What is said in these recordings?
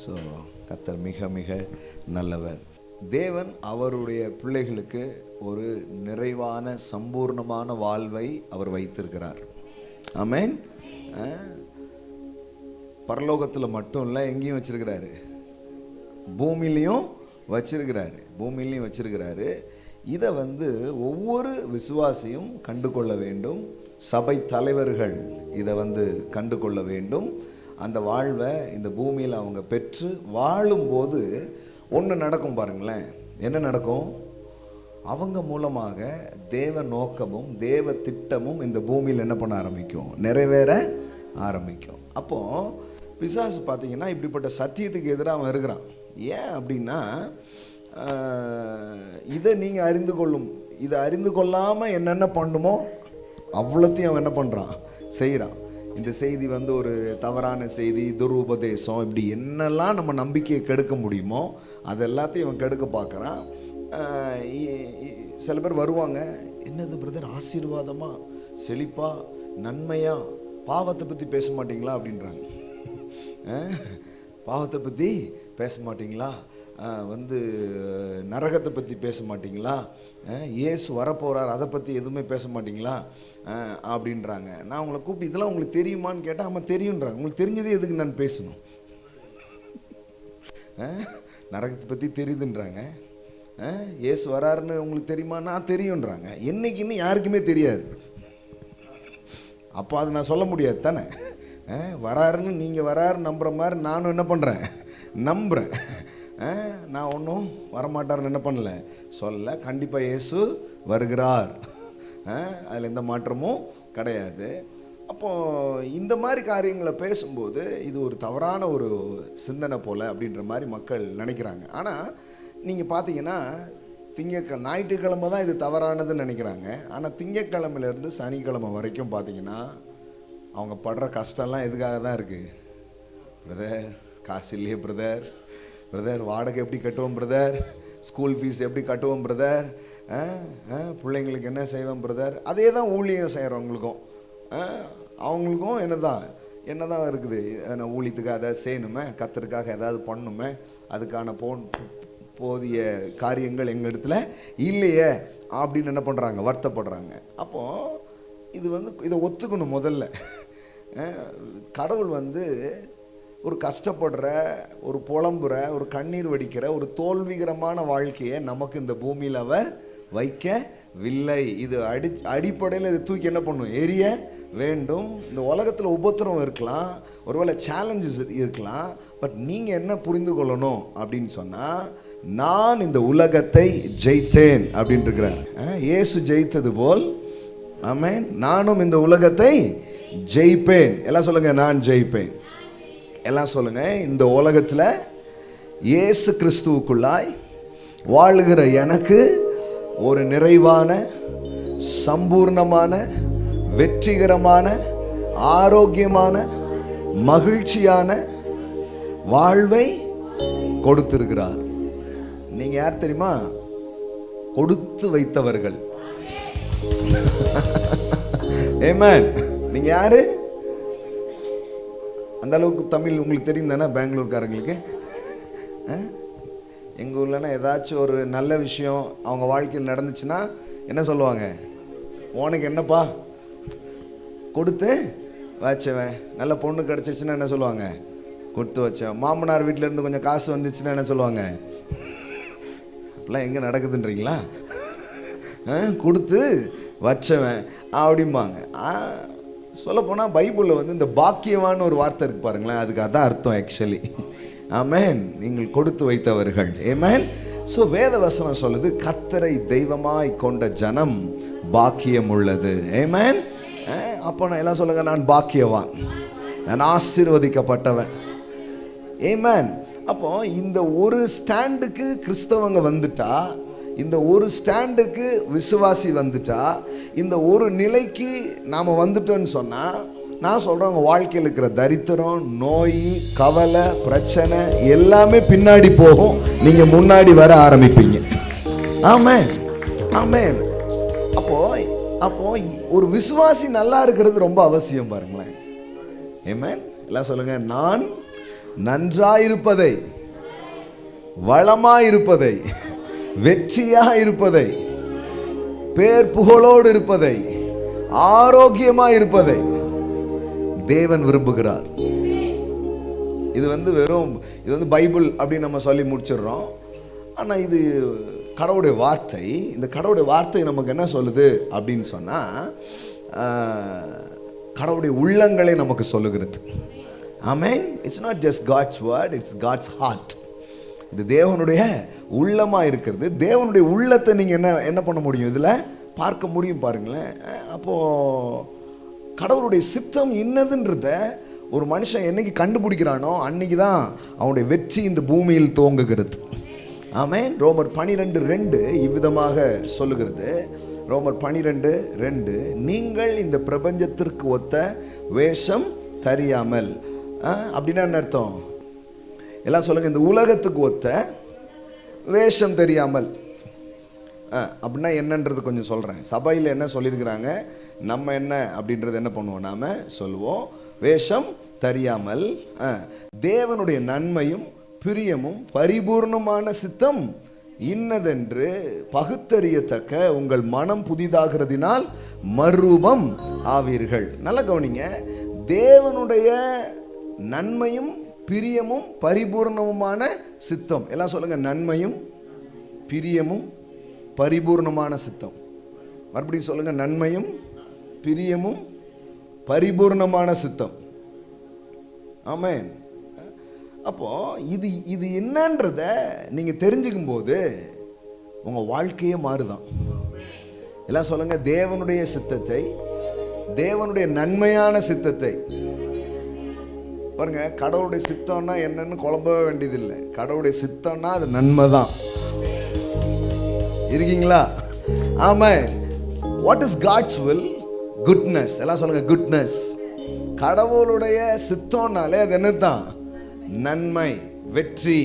So கர்த்தர் மிக மிக நல்லவர். தேவன் அவருடைய பிள்ளைகளுக்கு ஒரு நிறைவான சம்பூர்ணமான வாழ்வை அவர் வைத்திருக்கிறார். ஆமென். பரலோகத்தில் மட்டும் இல்லை, எங்கேயும் வச்சிருக்கிறாரு, பூமியிலையும் வச்சிருக்கிறாரு. இதை ஒவ்வொரு விசுவாசியும் கண்டு கொள்ள வேண்டும். சபை தலைவர்கள் இதை கண்டு கொள்ள வேண்டும். அந்த வாழ்வை இந்த பூமியில் அவங்க பெற்று வாழும்போது ஒன்று நடக்கும் பாருங்களேன். என்ன நடக்கும்? அவங்க மூலமாக தேவ நோக்கமும் தேவ திட்டமும் இந்த பூமியில் என்ன பண்ண ஆரம்பிக்கும்? நிறைவேற ஆரம்பிக்கும். அப்போது பிசாசு பார்த்தீங்கன்னா இப்படிப்பட்ட சத்தியத்துக்கு எதிராக அவன் இருக்கிறான். ஏன் அப்படின்னா, இதை நீங்கள் இதை அறிந்து கொள்ளாமல் என்னென்ன பண்ணுமோ அவ்வளோத்தையும் அவன் என்ன பண்ணுறான்? செய்கிறான். இந்த செய்தி ஒரு தவறான செய்தி, துருபதேசம், இப்படி என்னெல்லாம் நம்ம நம்பிக்கையை கெடுக்க முடியுமோ அது எல்லாத்தையும் அவன் கெடுக்க பார்க்குறான். சில பேர் வருவாங்க, என்னது பிரதர் ஆசீர்வாதமா, செழிப்பா, நன்மையா, பாவத்தை பற்றி பேச மாட்டிங்களா அப்படின்றாங்க. பாவத்தை பற்றி பேச மாட்டிங்களா, நரகத்தை பற்றி பேச மாட்டிங்களா, இயேசு வரப்போகிறார் அதை பற்றி எதுவுமே பேச மாட்டிங்களா அப்படின்றாங்க. நான் உங்களை கூப்பிட்டு இதெல்லாம் உங்களுக்கு தெரியுமான்னு கேட்டால் ஆமாம் தெரியுன்றாங்க. உங்களுக்கு தெரிஞ்சதே எதுக்கு நான் பேசணும்? நரகத்தை பற்றி தெரியுதுன்றாங்க. இயேசு வராருன்னு உங்களுக்கு தெரியுமா? நான் தெரியுன்றாங்க. என்னைக்குன்னு யாருக்குமே தெரியாது. அப்போ அது நான் சொல்ல முடியாது தானே. வராருன்னு நீங்கள் வராருன்னு நம்புகிற மாதிரி நானும் என்ன பண்ணுறேன்? நம்புகிறேன். நான் ஒன்றும் வரமாட்டார்னு என்ன பண்ணல, சொல்ல. கண்டிப்பாக இயேசு வருகிறார், அதில் எந்த மாற்றமும் கிடையாது. அப்போது இந்த மாதிரி காரியங்களை பேசும்போது இது ஒரு தவறான ஒரு சிந்தனை போல் அப்படின்ற மாதிரி மக்கள் நினைக்கிறாங்க. ஆனால் நீங்கள் பார்த்தீங்கன்னா ஞாயிற்றுக்கிழமை தான் இது தவறானதுன்னு நினைக்கிறாங்க. ஆனால் திங்கக்கிழமையிலேருந்து சனிக்கிழமை வரைக்கும் பார்த்தீங்கன்னா அவங்க படுற கஷ்டம்லாம் எதுக்காக தான் இருக்குது? பிரதர் காசு இல்லையே பிரதர் வாடகை எப்படி கட்டுவோம் பிரதர், ஸ்கூல் ஃபீஸ் எப்படி கட்டுவோம் பிரதர், பிள்ளைங்களுக்கு என்ன செய்வோம் பிரதர். அதே தான் ஊழியம் செய்கிறவங்களுக்கும் அவங்களுக்கும் என்ன தான் இருக்குது, நான் ஊழியத்துக்காக ஏதாவது செய்யணுமே, கர்த்தருக்காக ஏதாவது பண்ணணுமே, அதுக்கான போதிய காரியங்கள் எங்கள் இடத்துல இல்லையே அப்படின்னு என்ன பண்ணுறாங்க? வருத்தப்படுறாங்க. அப்போது இது இதை ஒத்துக்கணும். முதல்ல கடவுள் ஒரு கஷ்டப்படுற, ஒரு புலம்புற, ஒரு கண்ணீர் வடிக்கிற, ஒரு தோல்விகரமான வாழ்க்கையை நமக்கு இந்த பூமியில் அவர் வைக்கவில்லை. இது அடிப்படையில் இது தூக்கி என்ன பண்ணும்? எரிய வேண்டும். இந்த உலகத்தில் உபத்திரம் இருக்கலாம், ஒருவேளை சேலஞ்சஸ் இருக்கலாம். பட் நீங்கள் என்ன புரிந்து கொள்ளணும் அப்படின்னு சொன்னால், நான் இந்த உலகத்தை ஜெயித்தேன் அப்படின்னு இருக்கிறார். இயேசு ஜெயித்தது போல் ஆமென், நானும் இந்த உலகத்தை ஜெயிப்பேன். எல்லாம் சொல்லுங்க, நான் ஜெயிப்பேன். எல்லாம் சொல்லுங்க, இந்த உலகத்தில் இயேசு கிறிஸ்துவுக்குள்ளாய் வாழுகிற எனக்கு ஒரு நிறைவான, சம்பூர்ணமான, வெற்றிகரமான, ஆரோக்கியமான, மகிழ்ச்சியான வாழ்வை கொடுத்திருக்கிறார். நீங்க யார் தெரியுமா? கொடுத்து வைத்தவர்கள். ஆமென். நீங்க யாரு? அந்த அளவுக்கு தமிழ் உங்களுக்கு தெரியும் தானே பெங்களூர்காரங்களுக்கு? எங்கள் ஊர்லன்னா ஏதாச்சும் ஒரு நல்ல விஷயம் அவங்க வாழ்க்கையில் நடந்துச்சுன்னா என்ன சொல்லுவாங்க? உனக்கு என்னப்பா கொடுத்து வச்சவன். நல்ல பொண்ணு கிடச்சிருச்சுன்னா என்ன சொல்லுவாங்க? கொடுத்து வச்சவன். மாமனார் வீட்டிலேருந்து கொஞ்சம் காசு வந்துச்சுன்னா என்ன சொல்லுவாங்க? அப்படிலாம் எங்கே நடக்குதுன்றீங்களா? கொடுத்து வச்சவன் அப்படிம்பாங்க. சொல்லப்போனால் பைபிளில் இந்த பாக்கியவான்னு ஒரு வார்த்தை இருக்கு பாருங்களேன், அதுக்கு அதான் அர்த்தம் ஆக்சுவலி. ஆமென். நீங்கள் கொடுத்து வைத்தவர்கள். ஆமென். ஸோ வேத வசனம் சொல்லுது, கர்த்தரை தெய்வமாய் கொண்ட ஜனம் பாக்கியம் உள்ளது. ஆமென். அப்போ நான் எல்லாம் சொல்லுங்க, நான் பாக்கியவான், நான் ஆசீர்வதிக்கப்பட்டவன். ஆமென். அப்போ இந்த ஒரு ஸ்டாண்டுக்கு கிறிஸ்தவங்க வந்துட்டா, இந்த ஒரு ஸ்டாண்டுக்கு விசுவாசி வந்துட்டா, இந்த ஒரு நிலைக்கு நாம் வந்துட்டோன்னு சொன்னால், நான் சொல்கிறேன், உங்கள் வாழ்க்கையில் இருக்கிற தரித்திரம், நோய், கவலை, பிரச்சனை எல்லாமே பின்னாடி போகும். நீங்கள் முன்னாடி வர ஆரம்பிப்பீங்க. ஆமென், ஆமென். அப்போ ஒரு விசுவாசி நல்லா இருக்கிறது ரொம்ப அவசியம் பாருங்களேன். ஆமென். எல்லாம் சொல்லுங்க, நான் நன்றாயிருப்பதை, வளமாயிருப்பதை, வெற்றியாயிருப்பதை, பேர் புகழோடு இருப்பதை, ஆரோக்கியமாயிருப்பதை தேவன் விரும்புகிறார். இது வந்து பைபிள் அப்படின்னு நம்ம சொல்லி முடிச்சிடுறோம். ஆனால் இது கடவுளுடைய வார்த்தை. இந்த கடவுளுடைய வார்த்தை நமக்கு என்ன சொல்லுது அப்படின்னு சொன்னால், கடவுளுடைய உள்ளங்களை நமக்கு சொல்லுகிறது. ஆமென். It's not just God's word, it's God's heart. இது தேவனுடைய உள்ளமாக இருக்கிறது. தேவனுடைய உள்ளத்தை நீங்கள் என்ன பண்ண முடியும், இதில் பார்க்க முடியும். பாருங்களேன். அப்போது கடவுளுடைய சித்தம் இன்னதுன்றத ஒரு மனுஷன் என்னைக்கு கண்டுபிடிக்கிறானோ அன்னைக்கு தான் அவனுடைய வெற்றி இந்த பூமியில் துவங்குகிறது. ஆமென். ரோமர் 12:2 இவ்விதமாக சொல்லுகிறது. ரோமர் 12:2, நீங்கள் இந்த பிரபஞ்சத்திற்கு ஒத்த வேஷம் தெரியாமல். அப்படின்னா என்ன அர்த்தம்? எல்லாம் சொல்லுங்க. இந்த உலகத்துக்கு ஒத்த வேஷம் தெரியாமல் அப்படின்னா என்னன்றது கொஞ்சம் சொல்கிறேன். சபையில் என்ன சொல்லியிருக்கிறாங்க, நம்ம என்ன அப்படின்றது என்ன பண்ணுவோம், நாம் சொல்லுவோம். வேஷம் தெரியாமல் தேவனுடைய நன்மையும் பிரியமும் பரிபூர்ணமான சித்தம் இன்னதென்று பகுத்தறியத்தக்க உங்கள் மனம் புதிதாகிறதினால் மறுரூபம் ஆவீர்கள். நல்ல கவனிங்க. தேவனுடைய நன்மையும் பிரியமும் பரிபூர்ணமுமான சித்தம். எல்லாம் சொல்லுங்க. நன்மையும் பிரியமும் பரிபூர்ணமான சித்தம். மறுபடியும் சொல்லுங்க. நன்மையும் பிரியமும் பரிபூர்ணமான சித்தம். ஆமென். அப்போ இது என்னன்றத நீங்க தெரிஞ்சுக்கும் போது உங்க வாழ்க்கையே மாறுதான். எல்லாம் சொல்லுங்க. தேவனுடைய சித்தத்தை, தேவனுடைய நன்மையான சித்தத்தை பாருங்க. கடவுளுடைய சித்தம்னா என்னன்னு குழம்பவே வேண்டியதில்லை. கடவுளுடைய சித்தம்னா அது நன்மை தான். இருக்கீங்களா? ஆமென். What is God's will? Goodness. எல்லாம் சொல்லுங்க. குட்னஸ். கடவுளுடைய சித்தம்னாலே அது என்னதான்? நன்மை, வெற்றி,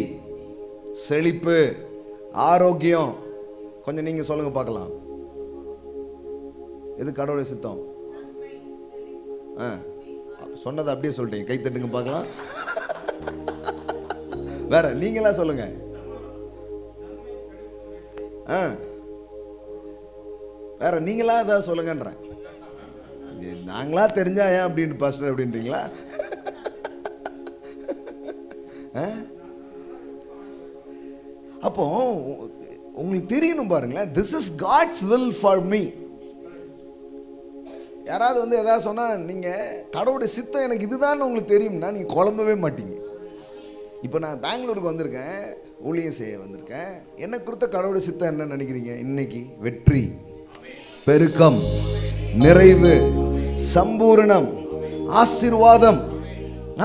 செழிப்பு, ஆரோக்கியம். கொஞ்சம் நீங்க சொல்லுங்க பார்க்கலாம். எது கடவுளுடைய சித்தம்? சொன்னதை அப்படியே சொல்லிட்டீங்க. கை தட்டுங்க பார்க்கலாம். வேற நீங்களா சொல்லுங்க. வேற நீங்களா ஏதாவது சொல்லுங்கன்றேன். நாங்களா தெரிஞ்சா ஏன் அப்படின்னு பாஸ்டர் அப்படின்றீங்களா? அப்போ உங்களுக்கு தெரியணும் பாருங்களேன். This is God's will for me. யாராவது வந்து எதாவது சொன்னால் நீங்கள் கடவுளுடைய சித்தம் எனக்கு இதுதான் உங்களுக்கு தெரியும்னா நீங்கள் குழம்பவே மாட்டீங்க. இப்போ நான் பெங்களூருக்கு வந்திருக்கேன், ஊழியம் செய்ய வந்திருக்கேன். எனக்கு கொடுத்த கடவுளுடைய சித்தம் என்ன நினைக்கிறீங்க? இன்னைக்கு வெற்றி, பெருக்கம், நிறைவு, சம்பூரணம், ஆசீர்வாதம்.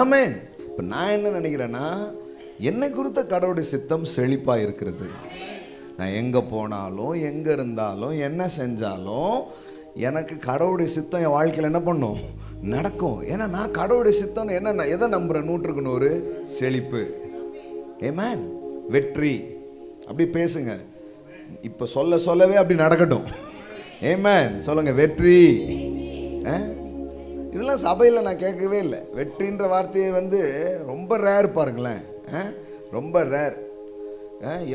ஆமென். இப்போ நான் என்ன நினைக்கிறேன்னா, என்னை குறித்த கடவுளுடைய சித்தம் செழிப்பாக இருக்கிறது. நான் எங்கே போனாலும் எங்கே இருந்தாலும் என்ன செஞ்சாலும் எனக்கு கடவுளுடைய சித்தம் என் வாழ்க்கையில் என்ன பண்ணும்? நடக்கும். ஏன்னா நான் கடவுளுடைய சித்தம் என்ன, நான் எதை நம்புகிறேன்? 100% செழிப்பு. ஆமென். வெற்றி. அப்படி பேசுங்க. இப்போ சொல்லவே அப்படி நடக்கட்டும். ஆமென். சொல்லுங்க. வெற்றி. இதெல்லாம் சபையில் நான் கேட்கவே இல்லை. வெற்றின்ற வார்த்தையை வந்து ரொம்ப ரேர் பாருங்களேன். ரொம்ப ரேர்.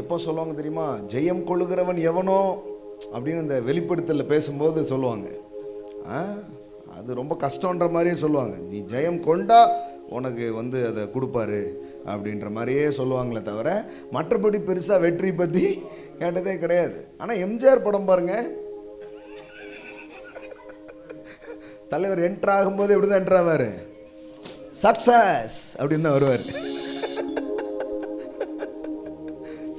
எப்போ சொல்லுவாங்க தெரியுமா? ஜெயம் கொள்ளுகிறவன் எவனோ அப்படின்னு இந்த வெளிப்படுத்தலில் பேசும்போது சொல்லுவாங்க. அது ரொம்ப கஷ்டன்ற மாதிரியே சொல்லுவாங்க. நீ ஜெயம் கொண்டா உனக்கு வந்து அதை கொடுப்பாரு அப்படின்ற மாதிரியே சொல்லுவாங்களே தவிர மற்றபடி பெருசாக வெற்றி பற்றி கேட்டதே கிடையாது. ஆனால் எம்ஜிஆர் படம் பாருங்க, தலைவர் என்ட்ரு ஆகும்போது எப்படி தான் என்ட்ரு ஆவார்? சக்சஸ் அப்படின்னு தான் வருவார்.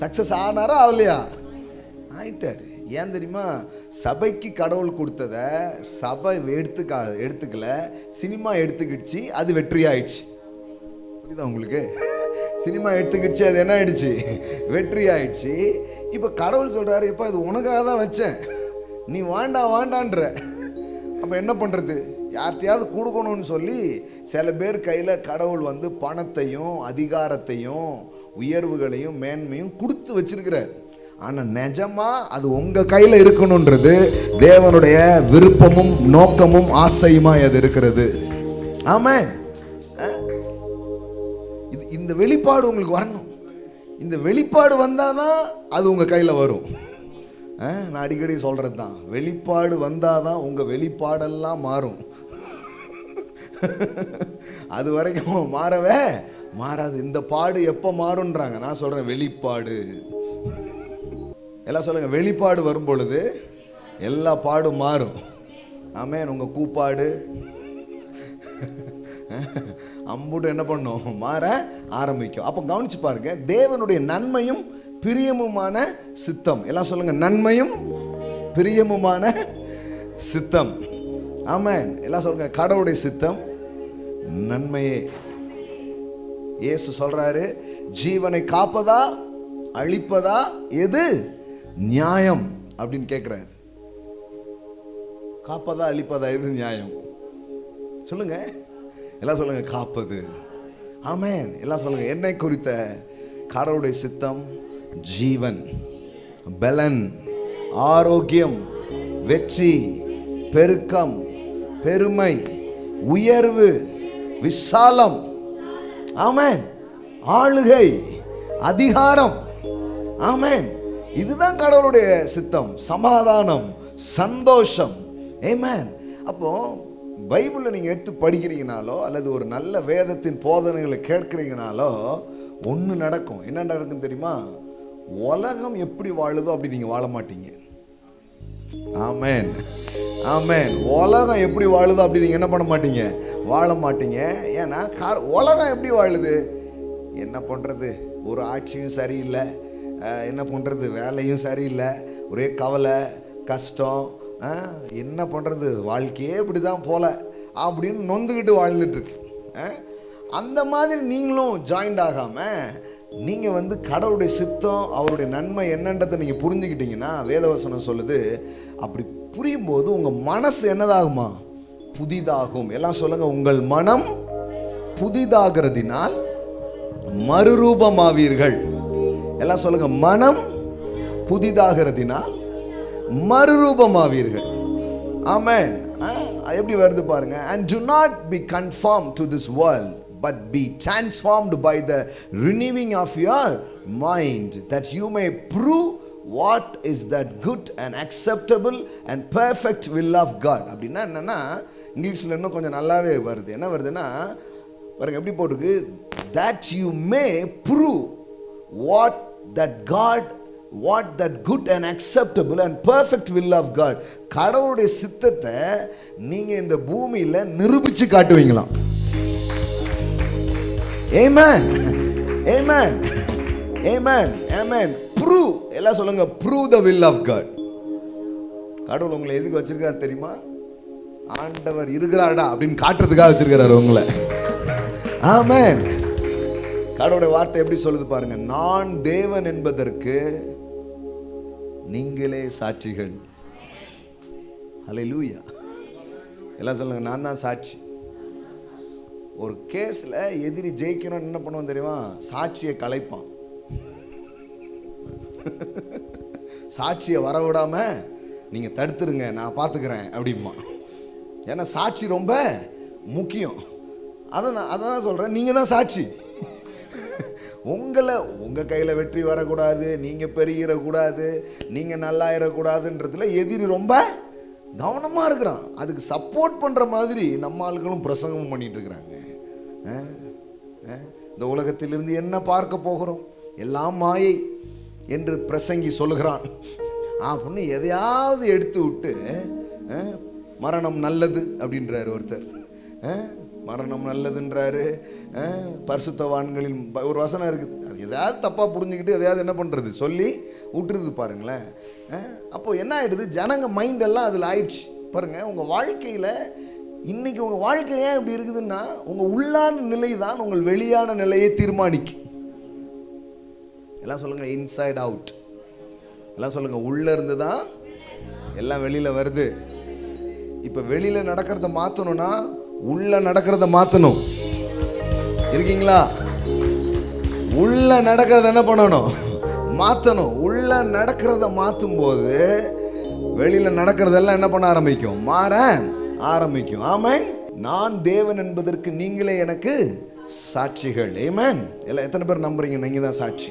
சக்சஸ் ஆனாரா ஆகலையா? ஆயிட்டார். ஏன் தெரியுமா? சபைக்கு கடவுள் கொடுத்ததை சபை எடுத்துக்கல, சினிமா எடுத்துக்கிடுச்சு, அது வெற்றி ஆயிடுச்சு. புரியுதா உங்களுக்கு? சினிமா எடுத்துக்கிடுச்சு, அது என்ன ஆயிடுச்சு? வெற்றி ஆயிடுச்சு. இப்போ கடவுள் சொல்றாரு, இப்போ இது உனக்காக தான் வச்சேன், நீ வாண்டான்ற. அப்போ என்ன பண்ணுறது? யார்கிட்டையாவது கொடுக்கணும்னு சொல்லி சில பேர் கையில் கடவுள் வந்து பணத்தையும் அதிகாரத்தையும் உயர்வுகளையும் மேன்மையும் கொடுத்து வச்சிருக்கிறார். ஆனால் நிஜமா அது உங்கள் கையில் இருக்கணுன்றது தேவனுடைய விருப்பமும் நோக்கமும் ஆசையுமாய் அது இருக்கிறது. ஆமென். இந்த வெளிப்பாடு உங்களுக்கு வரணும். இந்த வெளிப்பாடு வந்தாதான் அது உங்க கையில் வரும். நான் அடிக்கடி சொல்றது தான், வெளிப்பாடு வந்தாதான் உங்க வெளிப்பாடெல்லாம் மாறும். அது வரைக்கும் மாறவே மாறாது. இந்த பாடு எப்போ மாறுன்றாங்க, நான் சொல்றேன் வெளிப்பாடு. எல்லாம் சொல்லுங்க, வெளிப்பாடு வரும் பொழுது எல்லா பாடும் மாறும். ஆமென். உங்க கூப்பாடு அம்புட்டு என்ன பண்ணும், மாற ஆரம்பிக்கும். அப்போ கவனிச்சு பாருங்க, தேவனுடைய நன்மையும் பிரியமுமான சித்தம். எல்லாம் சொல்லுங்க, நன்மையும் பிரியமுமான சித்தம். ஆமென். எல்லாம் சொல்லுங்க, கடவுளுடைய சித்தம் நன்மையே. இயேசு சொல்றாரு, ஜீவனை காப்பதா அழிப்பதா எது நியாயம் அப்படின்னு கேட்கிறாரு. காப்பதா அழிப்பதா எது நியாயம் சொல்லுங்க. எல்லாம் சொல்லுங்க, காப்பது. ஆமென். எல்லாம் சொல்லுங்க, என்னை குறித்த கடவுளுடைய சித்தம் ஜீவன், பலன், ஆரோக்கியம், வெற்றி, பெருக்கம், பெருமை, உயர்வு, விசாலம், ஆமென், ஆளுகை, அதிகாரம். ஆமென். இதுதான் கடவுளுடைய சித்தம். சமாதானம், சந்தோஷம். ஆமென். அப்போ பைபிளில் நீங்கள் எடுத்து படிக்கிறீங்கனாலோ அல்லது ஒரு நல்ல வேதத்தின் போதனைகளை கேட்குறீங்கனாலோ ஒன்று நடக்கும். என்ன நடக்கும் தெரியுமா? உலகம் எப்படி வாழுதோ அப்படி நீங்கள் வாழ மாட்டீங்க. ஆமென், ஆமென். உலகம் எப்படி வாழுதோ அப்படி நீங்கள் என்ன பண்ண மாட்டீங்க, வாழ மாட்டீங்க. ஏன்னா உலகம் எப்படி வாழுது, என்ன பண்ணுறது, ஒரு ஆட்சியும் சரியில்லை, என்ன பண்ணுறது, வேலையும் சரியில்லை, ஒரே கவலை கஷ்டம், என்ன பண்ணுறது, வாழ்க்கையே இப்படி தான் போல அப்படின்னு நொந்துக்கிட்டு வாழ்ந்துட்டுருக்கு. அந்த மாதிரி நீங்களும் ஜாயிண்ட் ஆகாமல் நீங்கள் கடவுளுடைய சித்தம், அவருடைய நன்மை என்னன்றதை நீங்கள் புரிஞ்சுக்கிட்டீங்கன்னா, வேதவசனம் சொல்லுது, அப்படி புரியும் போது உங்கள் மனசு என்னதாகுமா, புதிதாகும். எல்லாம் சொல்லுங்க, உங்கள் மனம் புதிதாகிறதினால் மறுரூபமாவீர்கள். எல்லாம் சொல்லுங்க, மனம் புதிதாகிறதினால் மறுரூபமாவீர்கள். ஆமென். எப்படி வருது பாருங்க. And do not be conformed to this world, but be transformed by the renewing of your mind, that you may prove what is that good and acceptable and perfect will of God. அப்படின்னா என்னன்னா, இங்கிலீஷில் இன்னும் கொஞ்சம் நல்லாவே வருது. என்ன வருதுன்னா பாருங்க, எப்படி போட்டுருக்கு, that you may prove what that good and acceptable and perfect will of God. கடவுளுடைய சித்தத்தை நீங்க இந்த பூமியில நிரூபிச்சு காட்டுவீங்களாம். Amen, amen, amen, amen. Prove. எல்லாம் சொல்லுங்க, prove the will of God. கடவுள் உங்களை எதுக்கு வச்சிருக்காரு தெரியுமா? ஆண்டவர் இருக்கிறாடா அப்படின்னு காட்டுறதுக்காக வச்சிருக்கிறாரு உங்களை. ஆமென். கடவுளுடைய வார்த்தை எப்படி சொல்லுது பாருங்க, நான் தேவன் என்பதற்கு நீங்களே சாட்சிகள். ஹல்லேலூயா. எல்லாம் சொல்லுங்க, நான் தான் சாட்சி. ஒரு கேஸ்ல எதிரி ஜெயிக்கணும்னு என்ன பண்ணுவான் தெரியுமா? சாட்சியை கலைப்பான். சாட்சியை வரவிடாம நீங்க தடுத்துருங்க, நான் பார்த்துக்கிறேன் அப்படிமா. ஏன்னா சாட்சி ரொம்ப முக்கியம். அதான் சொல்றேன், நீங்க தான் சாட்சி. உங்க கையில வெற்றி வரக்கூடாது, நீங்க பெருகிடக்கூடாது, நீங்க நல்லாயிடக்கூடாதுன்றதுல எதிரி ரொம்ப கவனமா இருக்கிறான். அதுக்கு சப்போர்ட் பண்ற மாதிரி நம்ம ஆளுகளும் பிரசங்கமும் பண்ணிட்டு இருக்கிறாங்க. இந்த உலகத்திலிருந்து என்ன பார்க்க போகிறோம், எல்லாம் மாயை என்று பிரசங்கி சொல்லுகிறான் அப்படின்னு எதையாவது எடுத்து விட்டு மரணம் நல்லது அப்படின்றாரு ஒருத்தர். மரணம் நல்லதுன்றாரு. பரிசுத்தவான்களில் ஒரு வசனம் இருக்குது, அது எதாவது தப்பாக புரிஞ்சுக்கிட்டு எதையாவது என்ன பண்ணுறது சொல்லி விட்டுருது பாருங்களேன். அப்போ என்ன ஆகிடுது, ஜனங்க மைண்டெல்லாம் அதில் ஆயிடுச்சு பாருங்க. உங்கள் வாழ்க்கையில் இன்னைக்கு உங்கள் வாழ்க்கை ஏன் இப்படி இருக்குதுன்னா, உங்கள் உள்ளான நிலை தான் உங்கள் வெளியான நிலையை தீர்மானிக்கும். எல்லாம் சொல்லுங்கள், இன்சைட் அவுட். எல்லாம் சொல்லுங்கள், உள்ளே இருந்து தான் எல்லாம் வெளியில் வருது. இப்போ வெளியில் நடக்கிறத மாற்றணும்னா உள்ள நடக்கிறத மாற்றணும். இருக்கீங்களா? உள்ள நடக்கிறத என்ன பண்ணணும், மாற்றணும். உள்ள நடக்கிறத மாற்றும் போது வெளியில் நடக்கிறதெல்லாம் என்ன பண்ண ஆரம்பிக்கும், மாற ஆரம்பிக்கும். ஆமென். நான் தேவன் என்பதற்கு நீங்களே எனக்கு சாட்சிகள். ஆமென். எல்லாம் எத்தனை பேர் நம்புறீங்க? நீங்க தான் சாட்சி.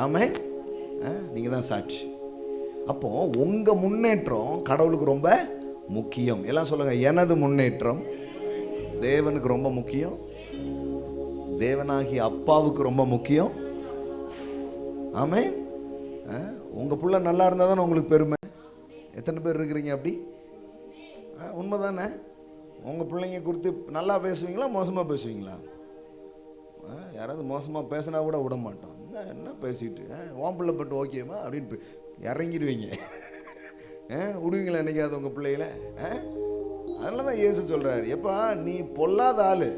ஆமென். நீங்க தான் சாட்சி. அப்போ உங்க முன்னேற்றம் கடவுளுக்கு ரொம்ப முக்கியம். எல்லாம் சொல்லுங்க, எனது முன்னேற்றம் தேவனுக்கு ரொம்ப முக்கியம், தேவனாகிய அப்பாவுக்கு ரொம்ப முக்கியம். ஆமென். உங்க புள்ள நல்லா இருந்தா தானே உங்களுக்கு பெருமை. எத்தனை பேர் இருக்கிறீங்க அப்படி? உண்மைதானே? உங்க பிள்ளைங்க குறித்து நல்லா பேசுவீங்களா, மோசமாக பேசுவீங்களா? யாராவது மோசமாக பேசினா கூட விட மாட்டோம். என்ன பேசிட்டு உன் பிள்ளை பட்டு ஓகேவா அப்படின்னு இறங்கிடுவீங்க. விடுவீங்களா என்னைக்காவது உங்கள் பிள்ளைகளை? அதனால தான் இயேசு சொல்கிறார், எப்பா நீ பொல்லாத ஆள்,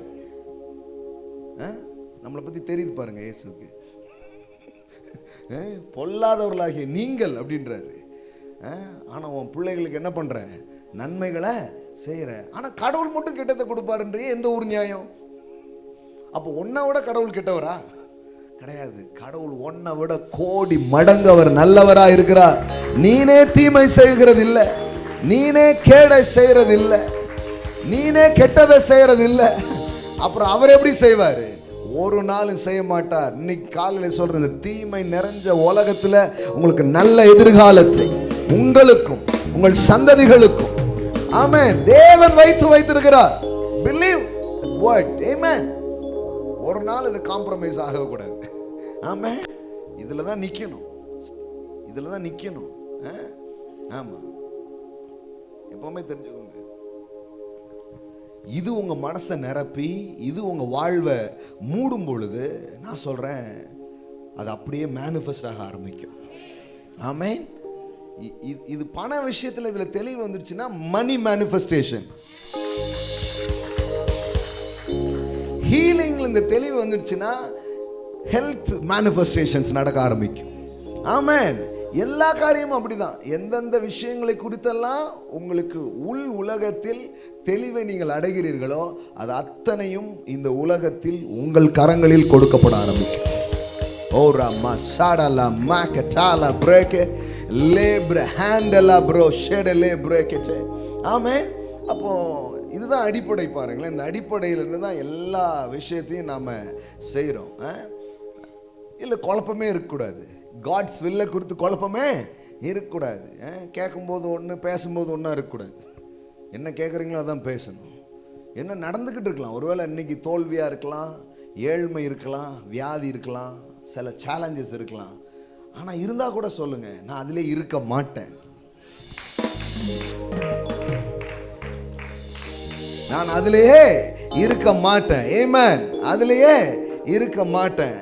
நம்மளை பற்றி தெரியுது பாருங்க இயேசுக்கு, பொல்லாதவர்களாகிய நீங்கள் அப்படின்றாரு. ஆனால் உன் பிள்ளைகளுக்கு என்ன பண்ணுற? நன்மைகளை செய்கிற. ஆனால் கடவுள் மட்டும் கெட்டதை கொடுப்பாருன்றியே, எந்த ஒரு நியாயம்? அப்போ ஒன்றை விட கடவுள் கெட்டவரா? கிடையாது. கடவுள் ஒன்றை விட கோடி மடங்கு அவர் நல்லவரா இருக்கிறார். நீனே தீமை செய்கிறது இல்லை, நீனே கேடை செய்யறது இல்லை, நீனே கெட்டதை செய்யறது இல்லை. அப்புறம் அவர் எப்படி செய்வார்? ஒரு நாளும் செய்ய மாட்டார். இன்னைக்கு காலையில் சொல்ற இந்த தீமை நிறைஞ்ச உலகத்தில் உங்களுக்கு நல்ல எதிர்காலத்தை உங்களுக்கும் உங்கள் சந்ததிகளுக்கும் ஆமென் தேவன் வைத்திருக்கிறார். Believe what? ஆமென். ஒரு நாள் இது காம்ப்ரமைஸ் ஆகக்கூடாது. ஆமென். இதுல தான் நிக்கணும், இதுல தான் நிக்கணும். ஆமா, எப்பவுமே தெரிஞ்சுக்கோங்க, இது உங்க மனசை நிரப்பி இது உங்க வாழ்வை மூடும் பொழுது நான் சொல்றேன் அது அப்படியே மேனிஃபெஸ்ட் ஆக ஆரம்பிக்கும். ஆமென். இது பண விஷயத்துல இதுல தெளிவு வந்துருச்சுன்னா மணி மேனிஃபெஸ்டேஷன், ஹீலிங்ல இந்த தெளிவு வந்துடுச்சுன்னா ஹெல்த் மேனிஃபெஸ்டேஷன்ஸ் நடக்க ஆரம்பிக்கும். ஆமென். எல்லா காரியமும் அப்படிதான். எந்தெந்த விஷயங்களை குறித்தெல்லாம் உங்களுக்கு உள் உலகத்தில் தெளிவை நீங்கள் அடைகிறீர்களோ அது அத்தனையும் இந்த உலகத்தில் உங்கள் கரங்களில் கொடுக்கப்பட ஆரம்பிக்கும். ஓரா மசாடலா மாக்கடாலா பிரேக் லேப்ர ஹேண்டலா ப்ரோ ஷெடலே பிரேக். ஆமென். அப்போ இதுதான் அடிப்படை பாருங்களேன். இந்த அடிப்படையிலிருந்து தான் எல்லா விஷயத்தையும் நாம் செய்கிறோம். இல்லை குழப்பமே இருக்கக்கூடாது. காட்ஸ் வில்லை குறித்து குழப்பமே இருக்கக்கூடாது. கேட்கும்போது ஒன்று பேசும்போது ஒன்றா இருக்கக்கூடாது. என்ன கேட்குறீங்களோ அதான் பேசணும். என்ன நடந்துக்கிட்டு இருக்கலாம், ஒருவேளை இன்னைக்கு தோல்வியாக இருக்கலாம், ஏழ்மை இருக்கலாம், வியாதி இருக்கலாம், சில சேலஞ்சஸ் இருக்கலாம். ஆனால் இருந்தால் கூட சொல்லுங்கள், நான் அதிலே இருக்க மாட்டேன், நான் அதிலேயே இருக்க மாட்டேன். ஆமென். அதிலேயே இருக்க மாட்டேன்,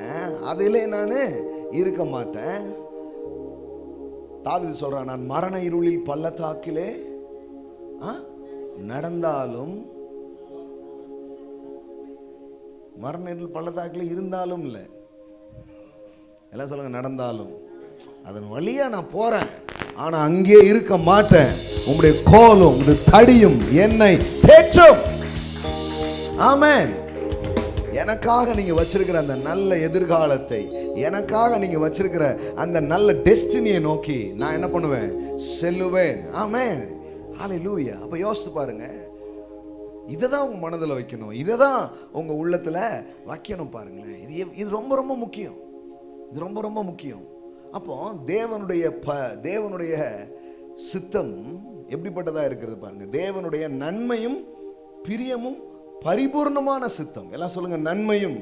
அதிலே நான் இருக்க மாட்டேன். தாவீது சொல்றான், நான் மரண இருளில் பள்ளத்தாக்கிலே நடந்தாலும், மரண இருள் பள்ளத்தாக்கிலே இருந்தாலும் இல்லை, எல்லாம் சொல்லுங்க, நடந்தாலும் அதன் வழியா நான் போறேன், ஆனா அங்கே இருக்க மாட்டேன். உம்முடைய கோலும் உம்முடைய தடியும் என்னை தேற்றும். ஆமென். எனக்காக நீங்க வச்சிருக்கிற அந்த நல்ல எதிர்காலத்தை, எனக்காக நீங்க வச்சிருக்கிற அந்த நல்ல டெஸ்டினியை நோக்கி நான் என்ன பண்ணுவேன்? செல்லுவேன். ஆமென். ஹல்லேலூயா. அப்ப யோசித்து பாருங்க, இதை தான் உங்க மனதில் வைக்கணும், இதை தான் உங்க உள்ளத்துல வைக்கணும். பாருங்களேன், இது ரொம்ப ரொம்ப முக்கியம், இது ரொம்ப ரொம்ப முக்கியம். அப்போ தேவனுடைய சித்தம் எப்படிப்பட்டதா இருக்கிறது பாருங்க. தேவனுடைய நன்மையும் பிரியமும் பரிபூர்ணமான சித்தம். எல்லாம் சொல்லுங்க, நன்மையும்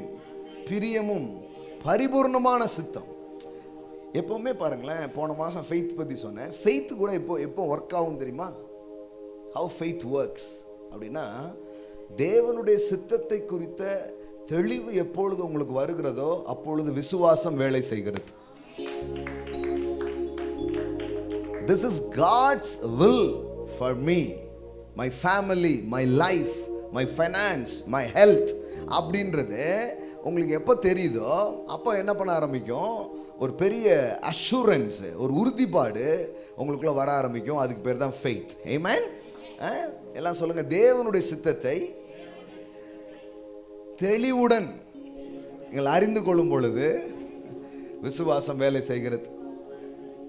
பிரியமும் பரிபூர்ணமான சித்தம். எப்பவுமே பாருங்களேன், போன மாசம் ஃபெய்த் பத்தி சொன்னேன். ஃபெய்த் கூட எப்போ ஒர்க் ஆகும் தெரியுமா? ஹவ் ஃபெய்த் ஒர்க்ஸ் அப்படின்னா, தேவனுடைய சித்தத்தை குறித்த தெளிவு எப்பொழுது உங்களுக்கு வருகிறதோ அப்பொழுது விசுவாசம் வேலை செய்கிறது. This is God's will for me, my family, my life, my finance, my health அப்படின்றது உங்களுக்கு எப்போ தெரியுதோ அப்போ என்ன பண்ண ஆரம்பிக்கும்? ஒரு பெரிய அஷூரன்ஸ், ஒரு உறுதிப்பாடு உங்களுக்குள்ள வர ஆரம்பிக்கும். அதுக்கு பேர் தான் ஃபெய்த். ஆமென். எல்லாம் சொல்லுங்க, தேவனுடைய சித்தத்தை தெளிவுடன் நீங்கள் அறிந்து கொள்ளும் பொழுது விசுவாசம் வேலை செய்கிறது.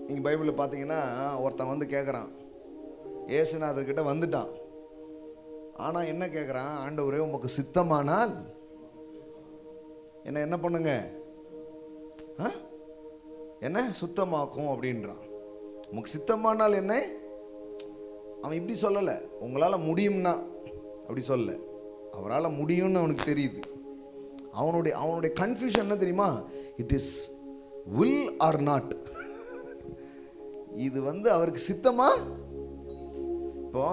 நீங்கள் பைபிளில் பார்த்தீங்கன்னா, ஒருத்தன் வந்து கேட்குறான், இயேசுநாதர்கிட்ட வந்துட்டான். ஆனால் என்ன கேட்குறான்? ஆண்டவரே உமக்கு சித்தமானால் என்ன பண்ணுங்க, என்ன சுத்தமாக்கும் அப்படின்றான். உனக்கு சித்தமானால் என்ன? அவன் இப்படி சொல்லலை, உங்களால் முடியும்னா அப்படி சொல்ல, அவரால் முடியும்னு அவனுக்கு தெரியுது. அவனுடைய கன்ஃபியூஷன் என்ன தெரியுமா? It is will or not. இது அவருக்கு சித்தமா? இப்போ